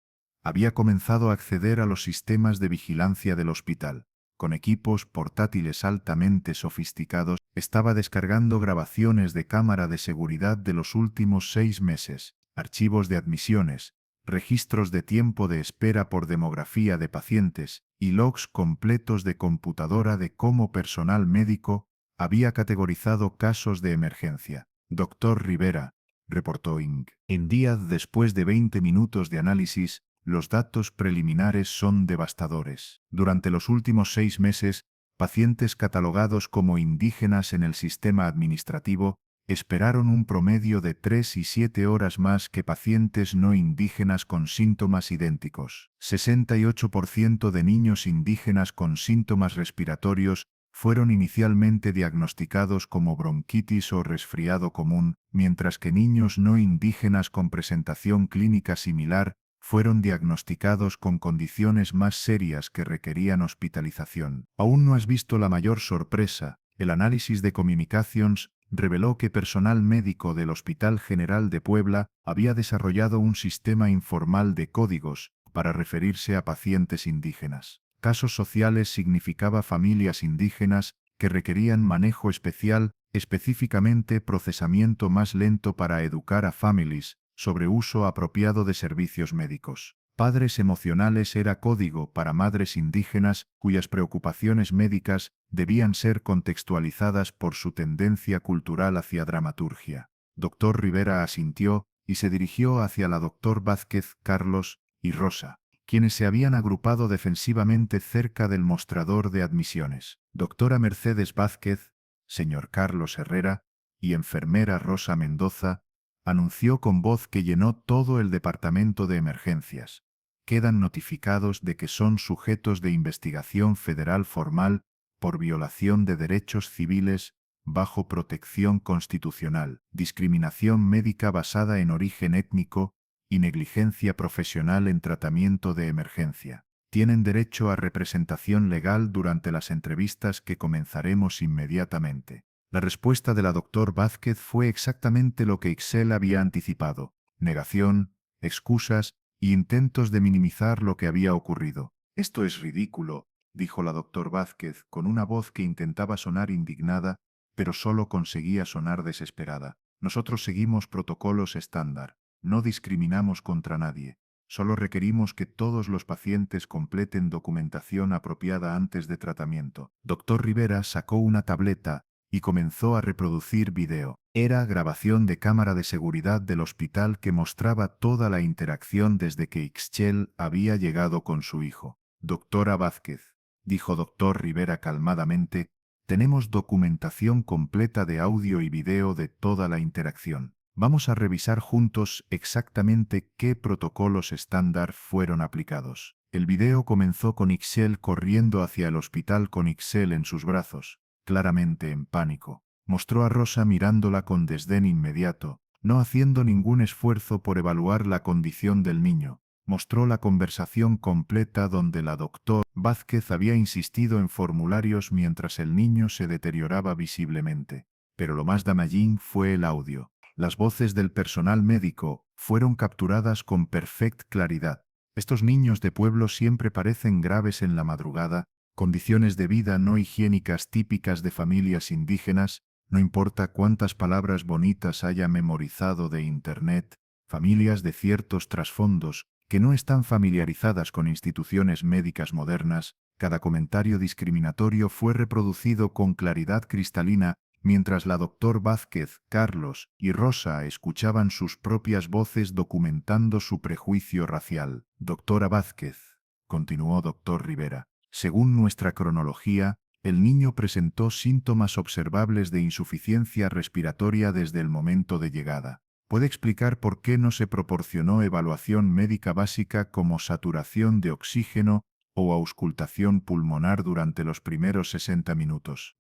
había comenzado a acceder a los sistemas de vigilancia del hospital. con equipos portátiles altamente sofisticados, estaba descargando grabaciones de cámara de seguridad de los últimos 6 meses, archivos de admisiones, registros de tiempo de espera por demografía de pacientes y logs completos de computadora de cómo personal médico había categorizado casos de emergencia. Doctor Rivera, reportó Ing. En días después de 20 minutos de análisis, los datos preliminares son devastadores. Durante los últimos 6 meses, pacientes catalogados como indígenas en el sistema administrativo esperaron un promedio de 3 y 7 horas más que pacientes no indígenas con síntomas idénticos. 68% de niños indígenas con síntomas respiratorios fueron inicialmente diagnosticados como bronquitis o resfriado común, mientras que niños no indígenas con presentación clínica similar fueron diagnosticados con condiciones más serias que requerían hospitalización. Aún no has visto la mayor sorpresa. El análisis de Communications reveló que personal médico del Hospital General de Puebla había desarrollado un sistema informal de códigos para referirse a pacientes indígenas. Casos sociales significaba familias indígenas que requerían manejo especial, específicamente procesamiento más lento para educar a families sobre uso apropiado de servicios médicos. Padres emocionales era código para madres indígenas cuyas preocupaciones médicas debían ser contextualizadas por su tendencia cultural hacia dramaturgia. Doctor Rivera asintió y se dirigió hacia la doctor Vázquez, Carlos y Rosa, quienes se habían agrupado defensivamente cerca del mostrador de admisiones. Doctora Mercedes Vázquez, señor Carlos Herrera y enfermera Rosa Mendoza, anunció con voz que llenó todo el departamento de emergencias. Quedan notificados de que son sujetos de investigación federal formal por violación de derechos civiles bajo protección constitucional, discriminación médica basada en origen étnico y negligencia profesional en tratamiento de emergencia. Tienen derecho a representación legal durante las entrevistas que comenzaremos inmediatamente. La respuesta de la doctor Vázquez fue exactamente lo que Ixel había anticipado: negación, excusas y intentos de minimizar lo que había ocurrido. Esto es ridículo, dijo la doctor Vázquez con una voz que intentaba sonar indignada, pero solo conseguía sonar desesperada. Nosotros seguimos protocolos estándar. No discriminamos contra nadie. Solo requerimos que todos los pacientes completen documentación apropiada antes de tratamiento. Doctor Rivera sacó una tableta y comenzó a reproducir video. Era grabación de cámara de seguridad del hospital que mostraba toda la interacción desde que Ixchel había llegado con su hijo. Doctora Vázquez, dijo doctor Rivera calmadamente, tenemos documentación completa de audio y video de toda la interacción. Vamos a revisar juntos exactamente qué protocolos estándar fueron aplicados. El video comenzó con Ixchel corriendo hacia el hospital con Ixchel en sus brazos, claramente en pánico. Mostró a Rosa mirándola con desdén inmediato, no haciendo ningún esfuerzo por evaluar la condición del niño. Mostró la conversación completa donde la doctora Vázquez había insistido en formularios mientras el niño se deterioraba visiblemente. Pero lo más damaging fue el audio. Las voces del personal médico fueron capturadas con perfecta claridad. Estos niños de pueblo siempre parecen graves en la madrugada, condiciones de vida no higiénicas típicas de familias indígenas, no importa cuántas palabras bonitas haya memorizado de Internet, familias de ciertos trasfondos que no están familiarizadas con instituciones médicas modernas. Cada comentario discriminatorio fue reproducido con claridad cristalina, mientras la doctor Vázquez, Carlos y Rosa escuchaban sus propias voces documentando su prejuicio racial. Doctora Vázquez, continuó doctor Rivera, según nuestra cronología, el niño presentó síntomas observables de insuficiencia respiratoria desde el momento de llegada. ¿Puede explicar por qué no se proporcionó evaluación médica básica como saturación de oxígeno o auscultación pulmonar durante los primeros 60 minutos?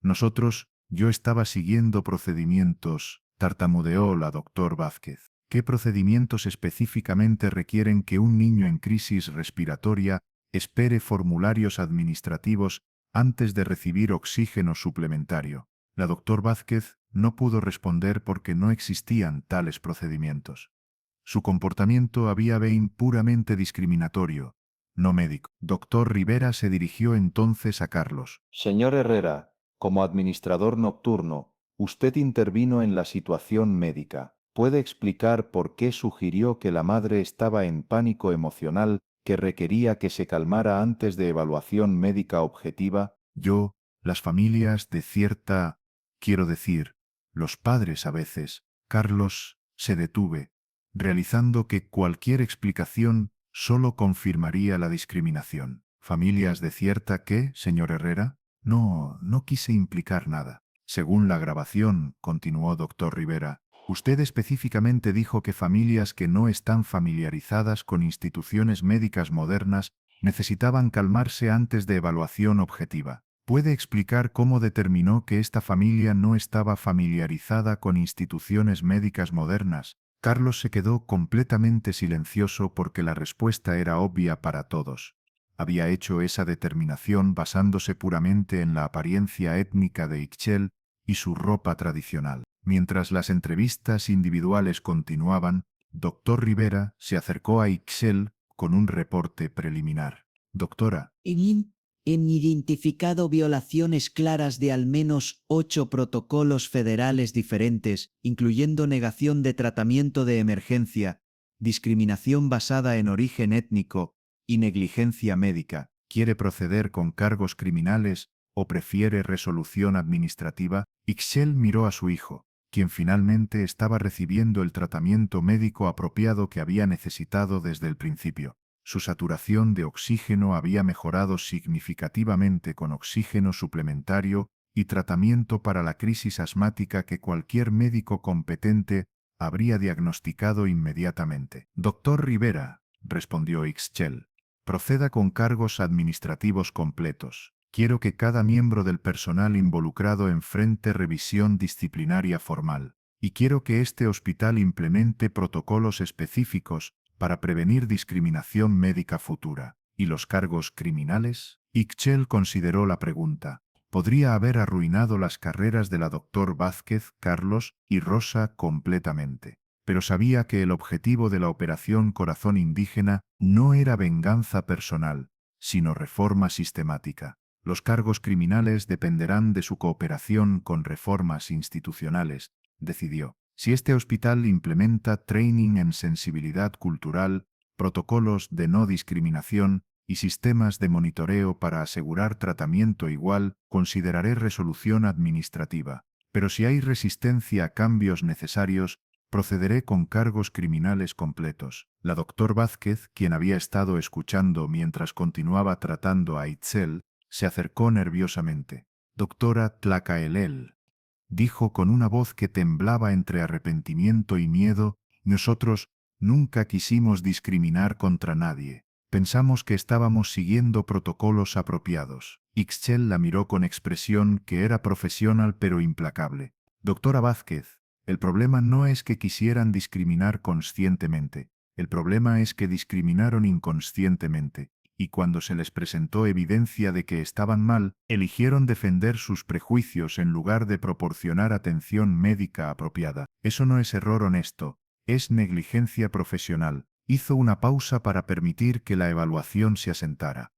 Yo estaba siguiendo procedimientos, tartamudeó la doctor Vázquez. ¿Qué procedimientos específicamente requieren que un niño en crisis respiratoria espere formularios administrativos antes de recibir oxígeno suplementario? La doctor Vázquez no pudo responder porque no existían tales procedimientos. Su comportamiento había been puramente discriminatorio. no médico. Doctor Rivera se dirigió entonces a Carlos.
Señor Herrera, como administrador nocturno, usted intervino en la situación médica. ¿Puede explicar por qué sugirió que la madre estaba en pánico emocional que requería que se calmara antes de evaluación médica objetiva?
Yo, las familias de cierta, quiero decir, los padres a veces, Carlos, se detuve, realizando que cualquier explicación solo confirmaría la discriminación. ¿Familias de cierta qué, señor Herrera? No quise implicar nada. Según la grabación, continuó doctor Rivera, usted específicamente dijo que familias que no están familiarizadas con instituciones médicas modernas necesitaban calmarse antes de evaluación objetiva. ¿Puede explicar cómo determinó que esta familia no estaba familiarizada con instituciones médicas modernas? Carlos se quedó completamente silencioso porque la respuesta era obvia para todos. Había hecho esa determinación basándose puramente en la apariencia étnica de Ixchel y su ropa tradicional. Mientras las entrevistas individuales continuaban, Dr. Rivera se acercó a Ixchel con un reporte preliminar. Doctora,
En identificado violaciones claras de al menos 8 protocolos federales diferentes, incluyendo negación de tratamiento de emergencia, discriminación basada en origen étnico y negligencia médica.
¿quiere proceder con cargos criminales o prefiere resolución administrativa? Ixchel miró a su hijo, quien finalmente estaba recibiendo el tratamiento médico apropiado que había necesitado desde el principio. Su saturación de oxígeno había mejorado significativamente con oxígeno suplementario y tratamiento para la crisis asmática que cualquier médico competente habría diagnosticado inmediatamente. Doctor Rivera, respondió Ixchel, proceda con cargos administrativos completos. Quiero que cada miembro del personal involucrado enfrente revisión disciplinaria formal. Y quiero que este hospital implemente protocolos específicos para prevenir discriminación médica futura. ¿Y los cargos criminales? Ixchel consideró la pregunta. Podría haber arruinado las carreras de la doctor Vázquez, Carlos y Rosa completamente. Pero sabía que el objetivo de la Operación Corazón Indígena no era venganza personal, sino reforma sistemática. Los cargos criminales dependerán de su cooperación con reformas institucionales, decidió. Si este hospital implementa training en sensibilidad cultural, protocolos de no discriminación y sistemas de monitoreo para asegurar tratamiento igual, consideraré resolución administrativa. Pero si hay resistencia a cambios necesarios, procederé con cargos criminales completos. La doctor Vázquez, quien había estado escuchando mientras continuaba tratando a Itzel, se acercó nerviosamente. Doctora Tlacaelel, dijo con una voz que temblaba entre arrepentimiento y miedo, nosotros nunca quisimos discriminar contra nadie. Pensamos que estábamos siguiendo protocolos apropiados. Ixchel la miró con expresión que era profesional pero implacable. Doctora Vázquez, el problema no es que quisieran discriminar conscientemente. El problema es que discriminaron inconscientemente. Y cuando se les presentó evidencia de que estaban mal, eligieron defender sus prejuicios en lugar de proporcionar atención médica apropiada. Eso no es error honesto, es negligencia profesional. Hizo una pausa para permitir que la evaluación se asentara.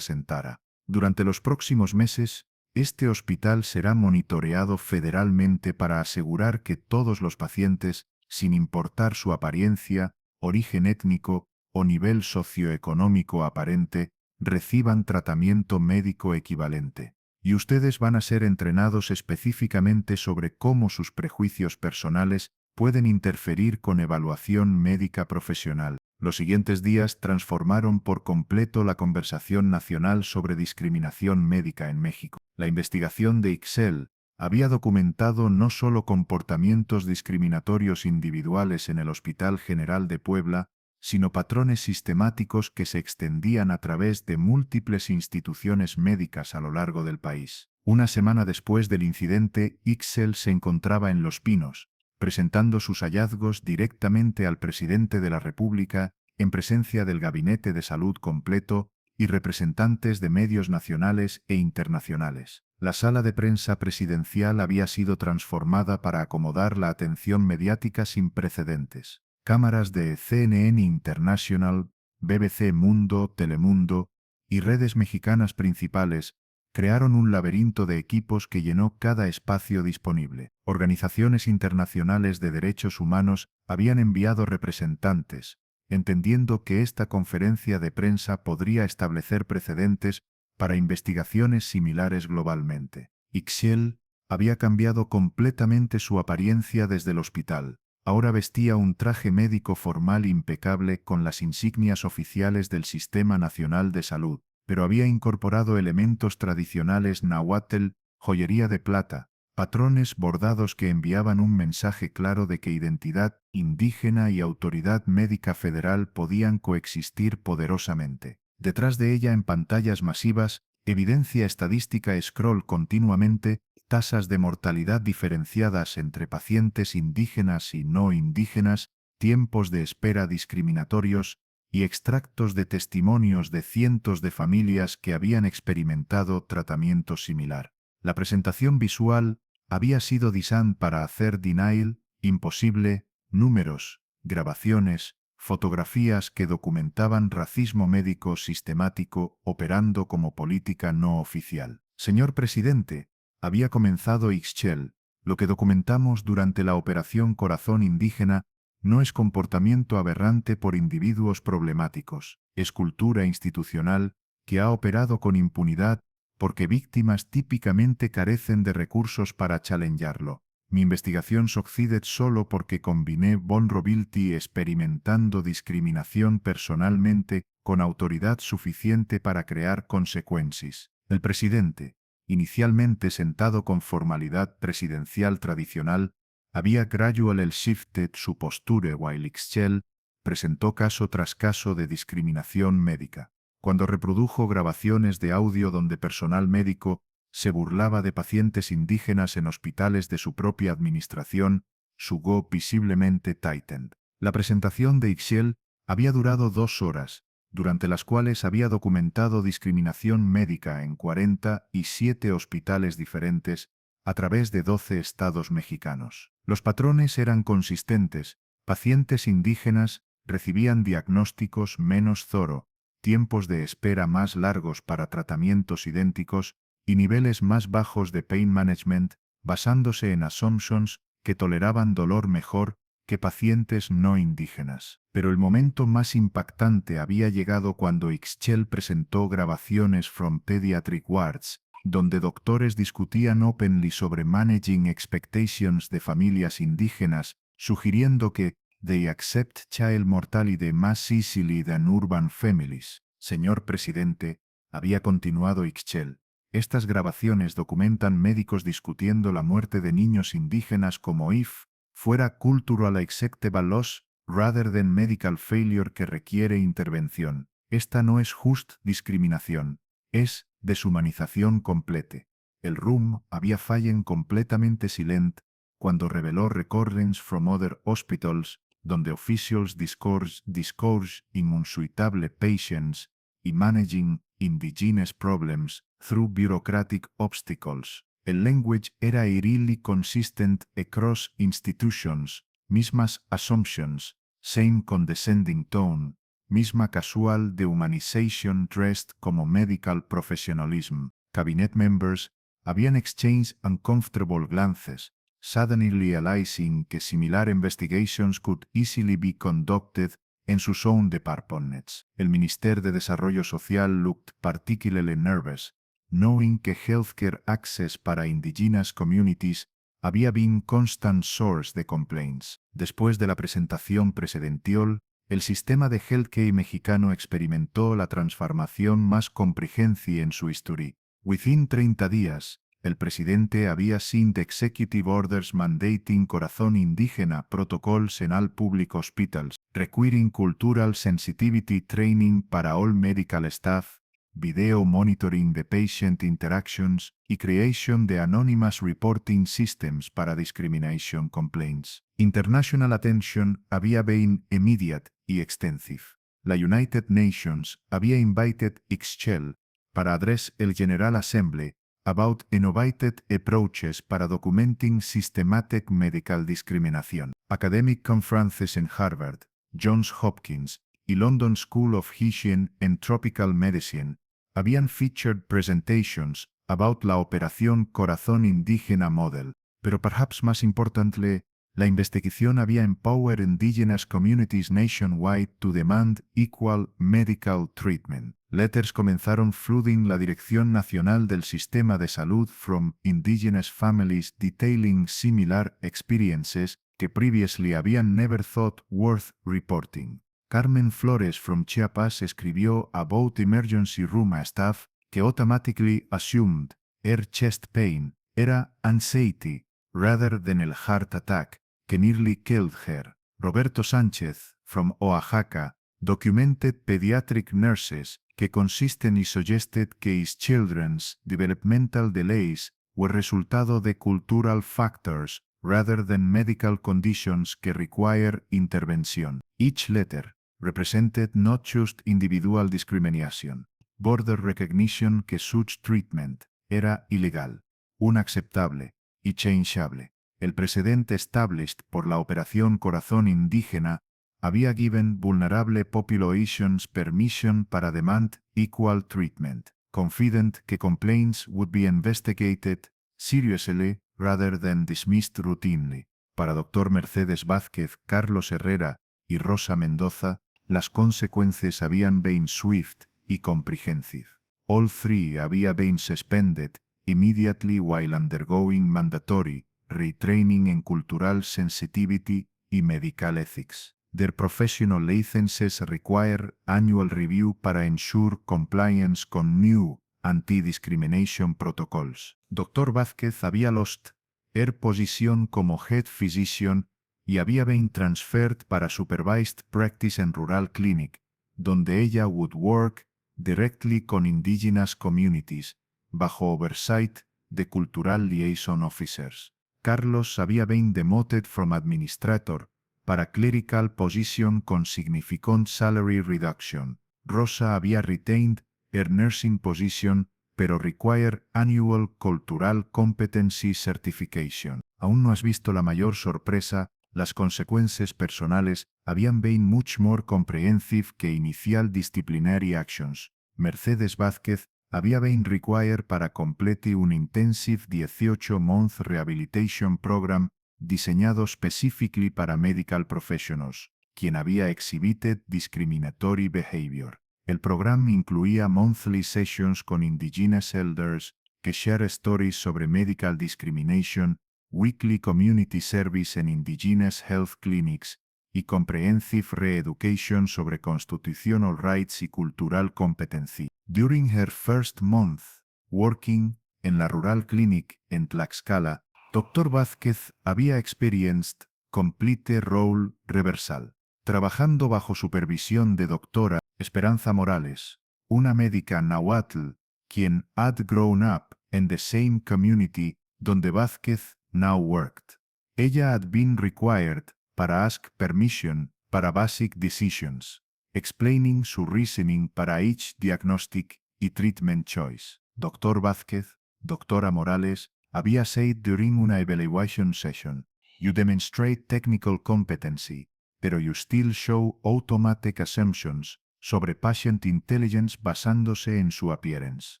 Durante los próximos meses, este hospital será monitoreado federalmente para asegurar que todos los pacientes, sin importar su apariencia, origen étnico o nivel socioeconómico aparente, reciban tratamiento médico equivalente. Y ustedes van a ser entrenados específicamente sobre cómo sus prejuicios personales pueden interferir con evaluación médica profesional. Los siguientes días transformaron por completo la conversación nacional sobre discriminación médica en México. La investigación de Ixchel había documentado no solo comportamientos discriminatorios individuales en el Hospital General de Puebla, sino patrones sistemáticos que se extendían a través de múltiples instituciones médicas a lo largo del país. Una semana después del incidente, Ixchel se encontraba en Los Pinos, presentando sus hallazgos directamente al presidente de la República en presencia del Gabinete de Salud completo y representantes de medios nacionales e internacionales. La sala de prensa presidencial había sido transformada para acomodar la atención mediática sin precedentes. Cámaras de CNN International, BBC Mundo, Telemundo y redes mexicanas principales crearon un laberinto de equipos que llenó cada espacio disponible. Organizaciones internacionales de derechos humanos habían enviado representantes, entendiendo que esta conferencia de prensa podría establecer precedentes para investigaciones similares globalmente. Ixchel había cambiado completamente su apariencia desde el hospital. Ahora vestía un traje médico formal impecable con las insignias oficiales del Sistema Nacional de Salud, pero había incorporado elementos tradicionales náhuatl, joyería de plata, patrones bordados que enviaban un mensaje claro de que identidad indígena y autoridad médica federal podían coexistir poderosamente. Detrás de ella, en pantallas masivas, evidencia estadística scroll continuamente, tasas de mortalidad diferenciadas entre pacientes indígenas y no indígenas, tiempos de espera discriminatorios y extractos de testimonios de cientos de familias que habían experimentado tratamiento similar. La presentación visual había sido diseñada para hacer denial imposible, números, grabaciones, fotografías que documentaban racismo médico sistemático operando como política no oficial. Señor presidente, había comenzado Ixchel, lo que documentamos durante la Operación Corazón Indígena no es comportamiento aberrante por individuos problemáticos, es cultura institucional que ha operado con impunidad porque víctimas típicamente carecen de recursos para challengearlo. Mi investigación sucede solo porque combiné vulnerability experimentando discriminación personalmente con autoridad suficiente para crear consecuencias. El presidente, inicialmente sentado con formalidad presidencial tradicional, había gradually shifted su postura while Ixchel presentó caso tras caso de discriminación médica. Cuando reprodujo grabaciones de audio donde personal médico se burlaba de pacientes indígenas en hospitales de su propia administración, su go visiblemente tightened. La presentación de Ixchel había durado 2 horas, durante las cuales había documentado discriminación médica en 47 hospitales diferentes a través de 12 estados mexicanos. Los patrones eran consistentes. Pacientes indígenas recibían diagnósticos menos thorough, tiempos de espera más largos para tratamientos idénticos y niveles más bajos de pain management, basándose en assumptions que toleraban dolor mejor que pacientes no indígenas. Pero el momento más impactante había llegado cuando Ixchel presentó grabaciones from pediatric wards, donde doctores discutían openly sobre managing expectations de familias indígenas, sugiriendo que they accept child mortality más easily than urban families. Señor presidente, había continuado Ixchel, estas grabaciones documentan médicos discutiendo la muerte de niños indígenas como if fuera cultural acceptable loss rather than medical failure que requiere intervención. Esta no es just discriminación, es deshumanización complete. El room había fallen completamente silent cuando reveló recordings from other hospitals donde officials discourse inunsuitable patients y managing indigenous problems through bureaucratic obstacles. El language era eerily consistent across institutions, mismas assumptions, same condescending tone, misma casual dehumanization dressed como medical professionalism. Cabinet members habían exchanged uncomfortable glances, suddenly realizing que similar investigations could easily be conducted en sus own departments. El Ministerio de Desarrollo Social looked particularly nervous, knowing que healthcare access para indigenous communities había been constant source de complaints. Después de la presentación presidencial, el sistema de healthcare mexicano experimentó la transformación más comprehensive en su historia. Within 30 días, el presidente había signed executive orders mandating corazón indígena protocols en all public hospitals, requiring cultural sensitivity training para all medical staff, video monitoring de patient interactions y creation de anonymous reporting systems para discrimination complaints. International attention había been immediate y extensive. La United Nations había invited Ixchel para address el General Assembly about innovative approaches para documenting systematic medical discrimination. Academic conferences en Harvard, Johns Hopkins y London School of Hygiene and Tropical Medicine habían featured presentations about la Operación Corazón Indígena Model, pero perhaps más importantly, la investigación había empowered indigenous communities nationwide to demand equal medical treatment. Letters comenzaron flooding la Dirección Nacional del Sistema de Salud from indigenous families detailing similar experiences que previously habían never thought worth reporting. Carmen Flores from Chiapas escribió about emergency room staff que automatically assumed her chest pain era anxiety rather than el heart attack que nearly killed her. Roberto Sánchez from Oaxaca documented pediatric nurses que consisten y suggested que his children's developmental delays were resultado de cultural factors rather than medical conditions que require intervention. Each letter represented not just individual discrimination, border recognition que such treatment era ilegal, unacceptable y changeable. El precedente established por la Operación Corazón Indígena había given vulnerable populations permission para demand equal treatment, confident que complaints would be investigated seriously rather than dismissed routinely. Para Dr. Mercedes Vázquez, Carlos Herrera y Rosa Mendoza, las consecuencias habían been swift y comprehensive. All three había been suspended immediately while undergoing mandatory retraining en cultural sensitivity y medical ethics. Their professional licenses require annual review para ensure compliance con new anti-discrimination protocols. Dr. Vázquez había lost her posición como head physician y había been transferred para supervised practice en rural clinic, donde ella would work directly con indigenous communities, bajo oversight de cultural liaison officers. Carlos había been demoted from administrator para clerical position con significant salary reduction. Rosa había retained her nursing position, pero require annual cultural competency certification. Aún no has visto la mayor sorpresa, las consecuencias personales habían been much more comprehensive que inicial disciplinary actions. Mercedes Vázquez había been required para complete un intensive 18-month rehabilitation program diseñado specifically para medical professionals, quien había exhibited discriminatory behavior. El programa incluía monthly sessions con indigenous elders que share stories sobre medical discrimination, weekly community service en indigenous health clinics y comprehensive re-education sobre constitutional rights y cultural competency. During her first month working en la rural clinic en Tlaxcala, Dr. Vázquez había experienced complete role reversal, trabajando bajo supervisión de doctora Esperanza Morales, una médica náhuatl, quien had grown up in the same community donde Vázquez now worked. Ella had been required para ask permission para basic decisions, explaining su reasoning para each diagnostic y treatment choice. Dr. Vázquez, doctora Morales, había said during una evaluation session, "You demonstrate technical competency, pero you still show automatic assumptions sobre patient intelligence basándose en su appearance.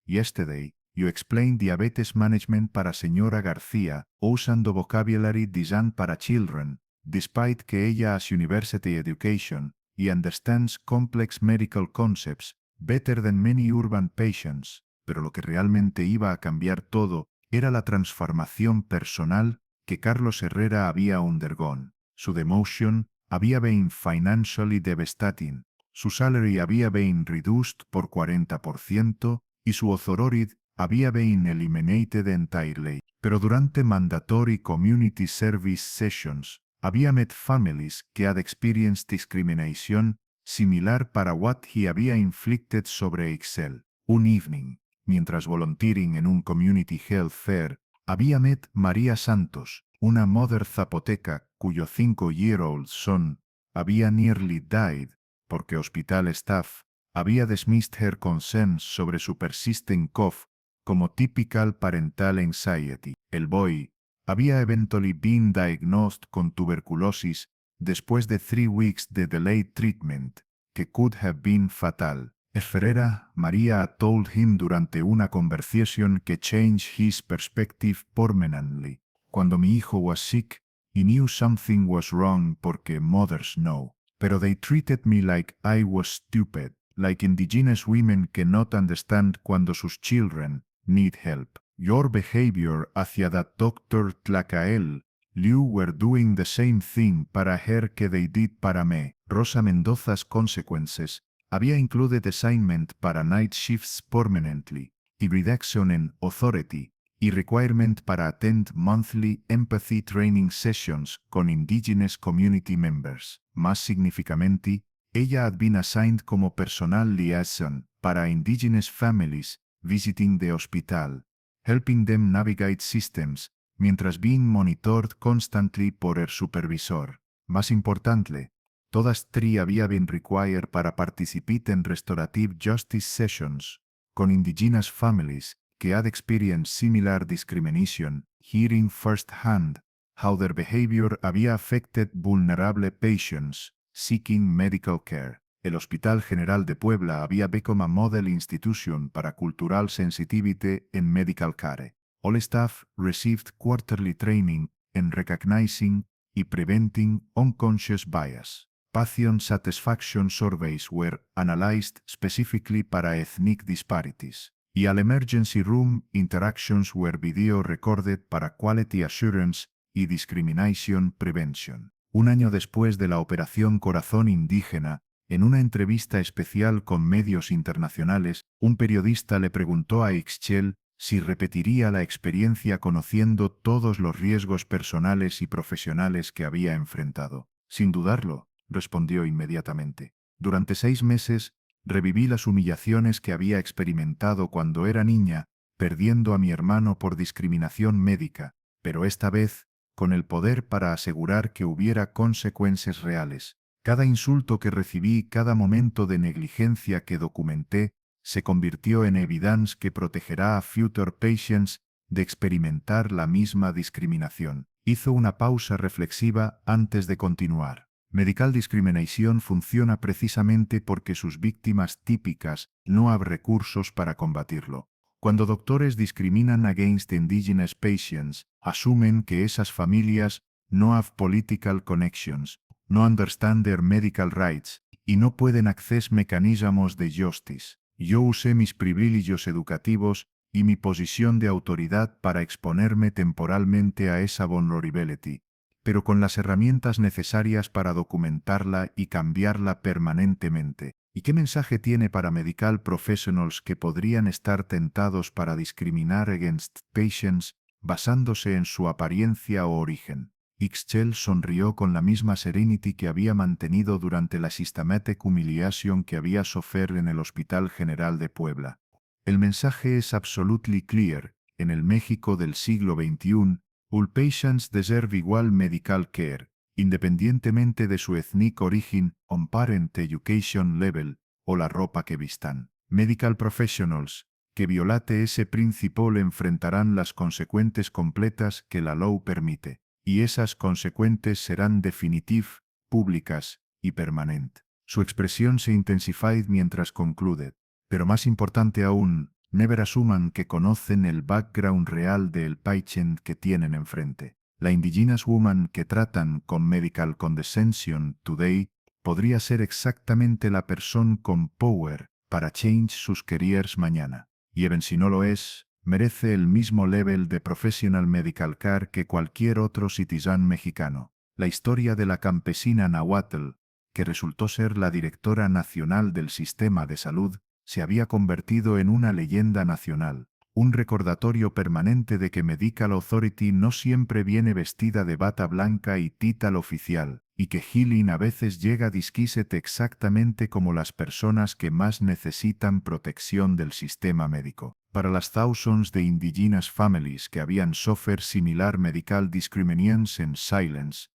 Yesterday, you explained diabetes management para señora García usando vocabulary designed para children, despite que ella has university education y understands complex medical concepts better than many urban patients, pero lo que realmente iba a cambiar todo era la transformación personal que Carlos Herrera había undergone. Su demotion había been financially devastating, su salary había been reduced por 40% y su authority había been eliminated entirely. Pero durante mandatory community service sessions, había met families que had experienced discrimination similar para what he había inflicted sobre Excel. Un evening, mientras volunteering en un community health fair, había met María Santos, una mother zapoteca cuyo 5-year-old son había nearly died porque hospital staff había dismissed her concerns sobre su persistent cough como typical parental anxiety. El boy había eventually been diagnosed con tuberculosis después de 3 weeks de delayed treatment, que could have been fatal. Ferrera María told him durante una conversación que changed his perspective permanently. Cuando mi hijo was sick, he knew something was wrong porque mothers know. Pero they treated me like I was stupid, like indigenous women cannot understand cuando sus children need help. Your behavior hacia that doctor Tlacael, you were doing the same thing para her que they did para me. Rosa Mendoza's consequences había included assignment para night shifts permanently, y reduction en authority, y requirement para attend monthly empathy training sessions con indigenous community members. Más significativamente, ella had been assigned como personal liaison para indigenous families visiting the hospital, helping them navigate systems, mientras being monitored constantly por el supervisor. Más importante, todas tres habían been required para participar en restorative justice sessions con indigenous families que had experienced similar discrimination, hearing firsthand how their behavior había affected vulnerable patients seeking medical care. El Hospital General de Puebla había become a model institution para cultural sensitivity en medical care. All staff received quarterly training in recognizing y preventing unconscious bias. Patient satisfaction surveys were analyzed specifically para ethnic disparities. Y al emergency room interactions were video recorded para quality assurance y discrimination prevention. Un año después de la Operación Corazón Indígena, en una entrevista especial con medios internacionales, un periodista le preguntó a Ixchel si repetiría la experiencia conociendo todos los riesgos personales y profesionales que había enfrentado. Sin dudarlo, respondió inmediatamente. Durante 6 meses, reviví las humillaciones que había experimentado cuando era niña, perdiendo a mi hermano por discriminación médica, pero esta vez, con el poder para asegurar que hubiera consecuencias reales. Cada insulto que recibí, cada momento de negligencia que documenté, se convirtió en evidence que protegerá a future patients de experimentar la misma discriminación. Hizo una pausa reflexiva antes de continuar. Medical discrimination funciona precisamente porque sus víctimas típicas no hay recursos para combatirlo. Cuando doctores discriminan against indigenous patients, asumen que esas familias no have political connections, no understand their medical rights y no pueden access mecanismos de justice. Yo usé mis privilegios educativos y mi posición de autoridad para exponerme temporalmente a esa vulnerability, pero con las herramientas necesarias para documentarla y cambiarla permanentemente. ¿Y qué mensaje tiene para medical professionals que podrían estar tentados para discriminar against patients basándose en su apariencia o origen? Ixchel sonrió con la misma serenity que había mantenido durante la systematic humiliation que había sufrido en el Hospital General de Puebla. El mensaje es absolutely clear. En el México del siglo XXI, all patients deserve igual medical care, independientemente de su ethnic origin, on parent education level, o la ropa que vistan. Medical professionals que violate ese principio enfrentarán las consecuencias completas que la ley permite, y esas consecuencias serán definitivas, públicas y permanentes. Su expresión se intensifica mientras concluye, pero más importante aún, never asuman que conocen el background real del patient que tienen enfrente. La indigenous woman que tratan con medical condescension today podría ser exactamente la persona con power para change sus careers mañana. Y even si no lo es, merece el mismo level de professional medical care que cualquier otro citizen mexicano. La historia de la campesina Nahuatl, que resultó ser la directora nacional del sistema de salud, se había convertido en una leyenda nacional, un recordatorio permanente de que Medical Authority no siempre viene vestida de bata blanca y title oficial, y que healing a veces llega disquisete exactamente como las personas que más necesitan protección del sistema médico. Para las thousands de indigenous families que habían sufrido similar medical discriminations en silence,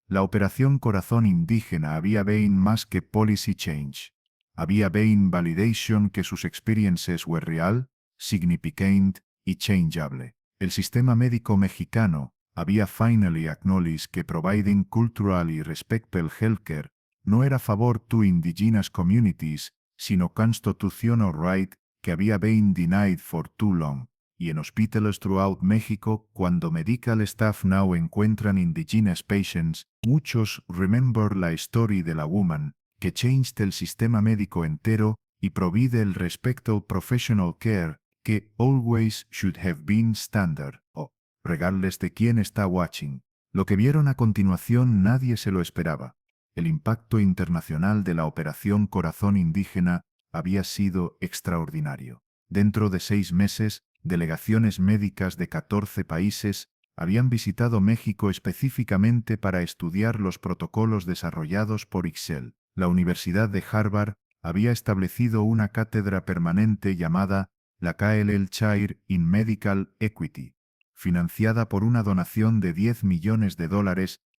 la Operación Corazón Indígena había been más que policy change. Había been validation que sus experiences were real, significant y changeable. El sistema médico mexicano había finally acknowledged que providing cultural y respectful healthcare no era favor to indigenous communities, sino constitutional right que había been denied for too long. Y en hospitals throughout México, cuando medical staff now encuentran indigenous patients, muchos remember la story de la woman que changed el sistema médico entero y provide el respecto professional care que always should have been standard, o regardless de quién está watching. Lo que vieron a continuación nadie se lo esperaba. El impacto internacional de la Operación Corazón Indígena había sido extraordinario. Dentro de 6 meses, delegaciones médicas de 14 países habían visitado México específicamente para estudiar los protocolos desarrollados por ICSEL. La Universidad de Harvard había establecido una cátedra permanente llamada la KLL Chair in Medical Equity, financiada por una donación de $10 millones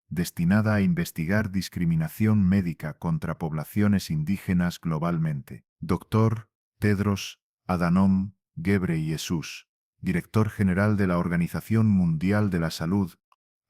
destinada a investigar discriminación médica contra poblaciones indígenas globalmente. Dr. Tedros Adhanom Ghebreyesus, director general de la Organización Mundial de la Salud,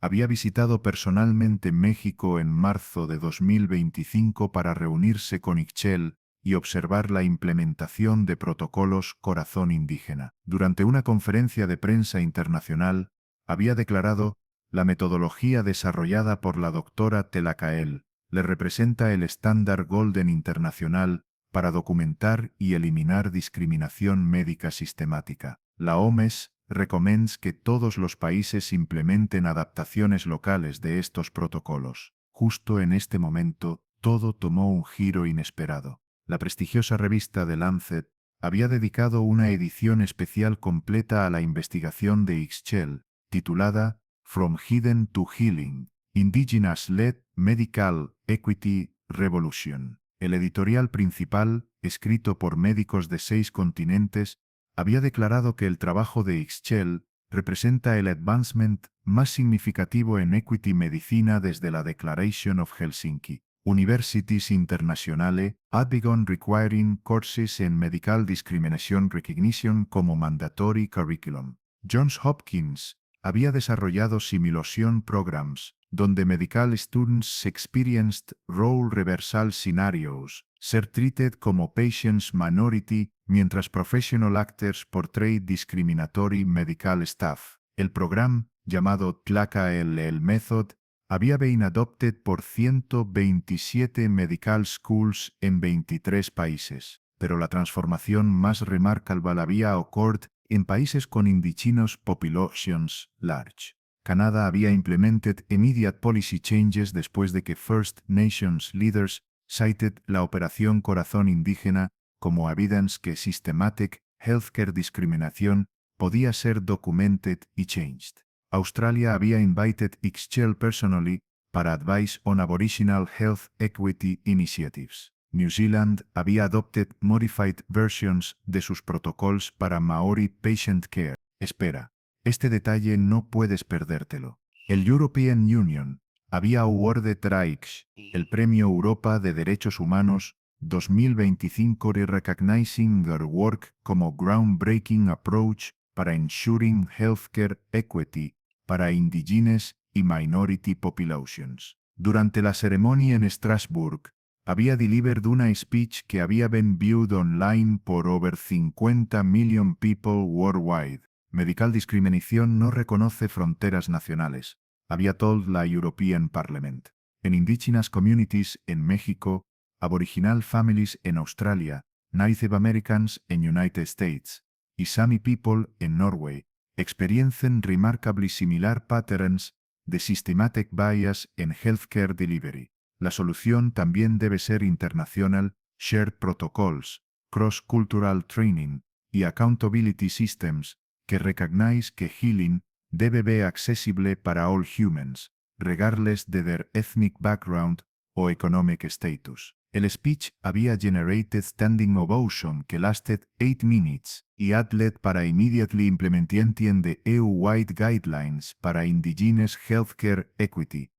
había visitado personalmente México en marzo de 2025 para reunirse con ICSEL y observar la implementación de protocolos Corazón Indígena. Durante una conferencia de prensa internacional, había declarado: la metodología desarrollada por la doctora Telacael le representa el estándar Golden Internacional para documentar y eliminar discriminación médica sistemática. La OMS recomienda que todos los países implementen adaptaciones locales de estos protocolos. Justo en este momento, todo tomó un giro inesperado. La prestigiosa revista The Lancet había dedicado una edición especial completa a la investigación de ICSEL, titulada From Hidden to Healing, Indigenous-Led Medical Equity Revolution. El editorial principal, escrito por médicos de 6 continentes, había declarado que el trabajo de ICSEL representa el advancement más significativo en equity medicina desde la Declaration of Helsinki. Universities Internationale had begun requiring courses in medical discrimination recognition como mandatory curriculum. Johns Hopkins había desarrollado simulation programs donde medical students experienced role reversal scenarios, ser treated como patients minority mientras professional actors portrayed discriminatory medical staff. El programa, llamado Tlacael Method, había been adopted por 127 medical schools en 23 países, pero la transformación más remarcable había ocurrido en países con indigenous populations large. Canadá había implemented immediate policy changes después de que First Nations leaders cited la Operación Corazón Indígena como evidence que systematic healthcare discrimination podía ser documented y changed. Australia había invited ICSEL personally para advice on Aboriginal Health Equity Initiatives. New Zealand había adopted modified versions de sus protocolos para Maori Patient Care. Espera, este detalle no puedes perdértelo. El European Union había awarded RAICS, el Premio Europa de Derechos Humanos 2025 recognizing their work como groundbreaking approach para ensuring healthcare equity para indigenous y minority populations. Durante la ceremonia en Strasbourg, había delivered una speech que había been viewed online por over 50 million people worldwide. Medical discrimination no reconoce fronteras nacionales, había told la European Parliament. En indigenous communities en México, Aboriginal families en Australia, Native Americans en United States y Sami people en Norway, experiencen remarkably similar patterns de systematic bias en healthcare delivery. La solución también debe ser internacional, shared protocols, cross-cultural training y accountability systems que recognize que healing debe be accesible para all humans, regardless de their ethnic background o economic status. El speech había generated standing ovation que lasted 8 minutes y had led para immediately implementing the EU-wide guidelines para indigenous healthcare equity,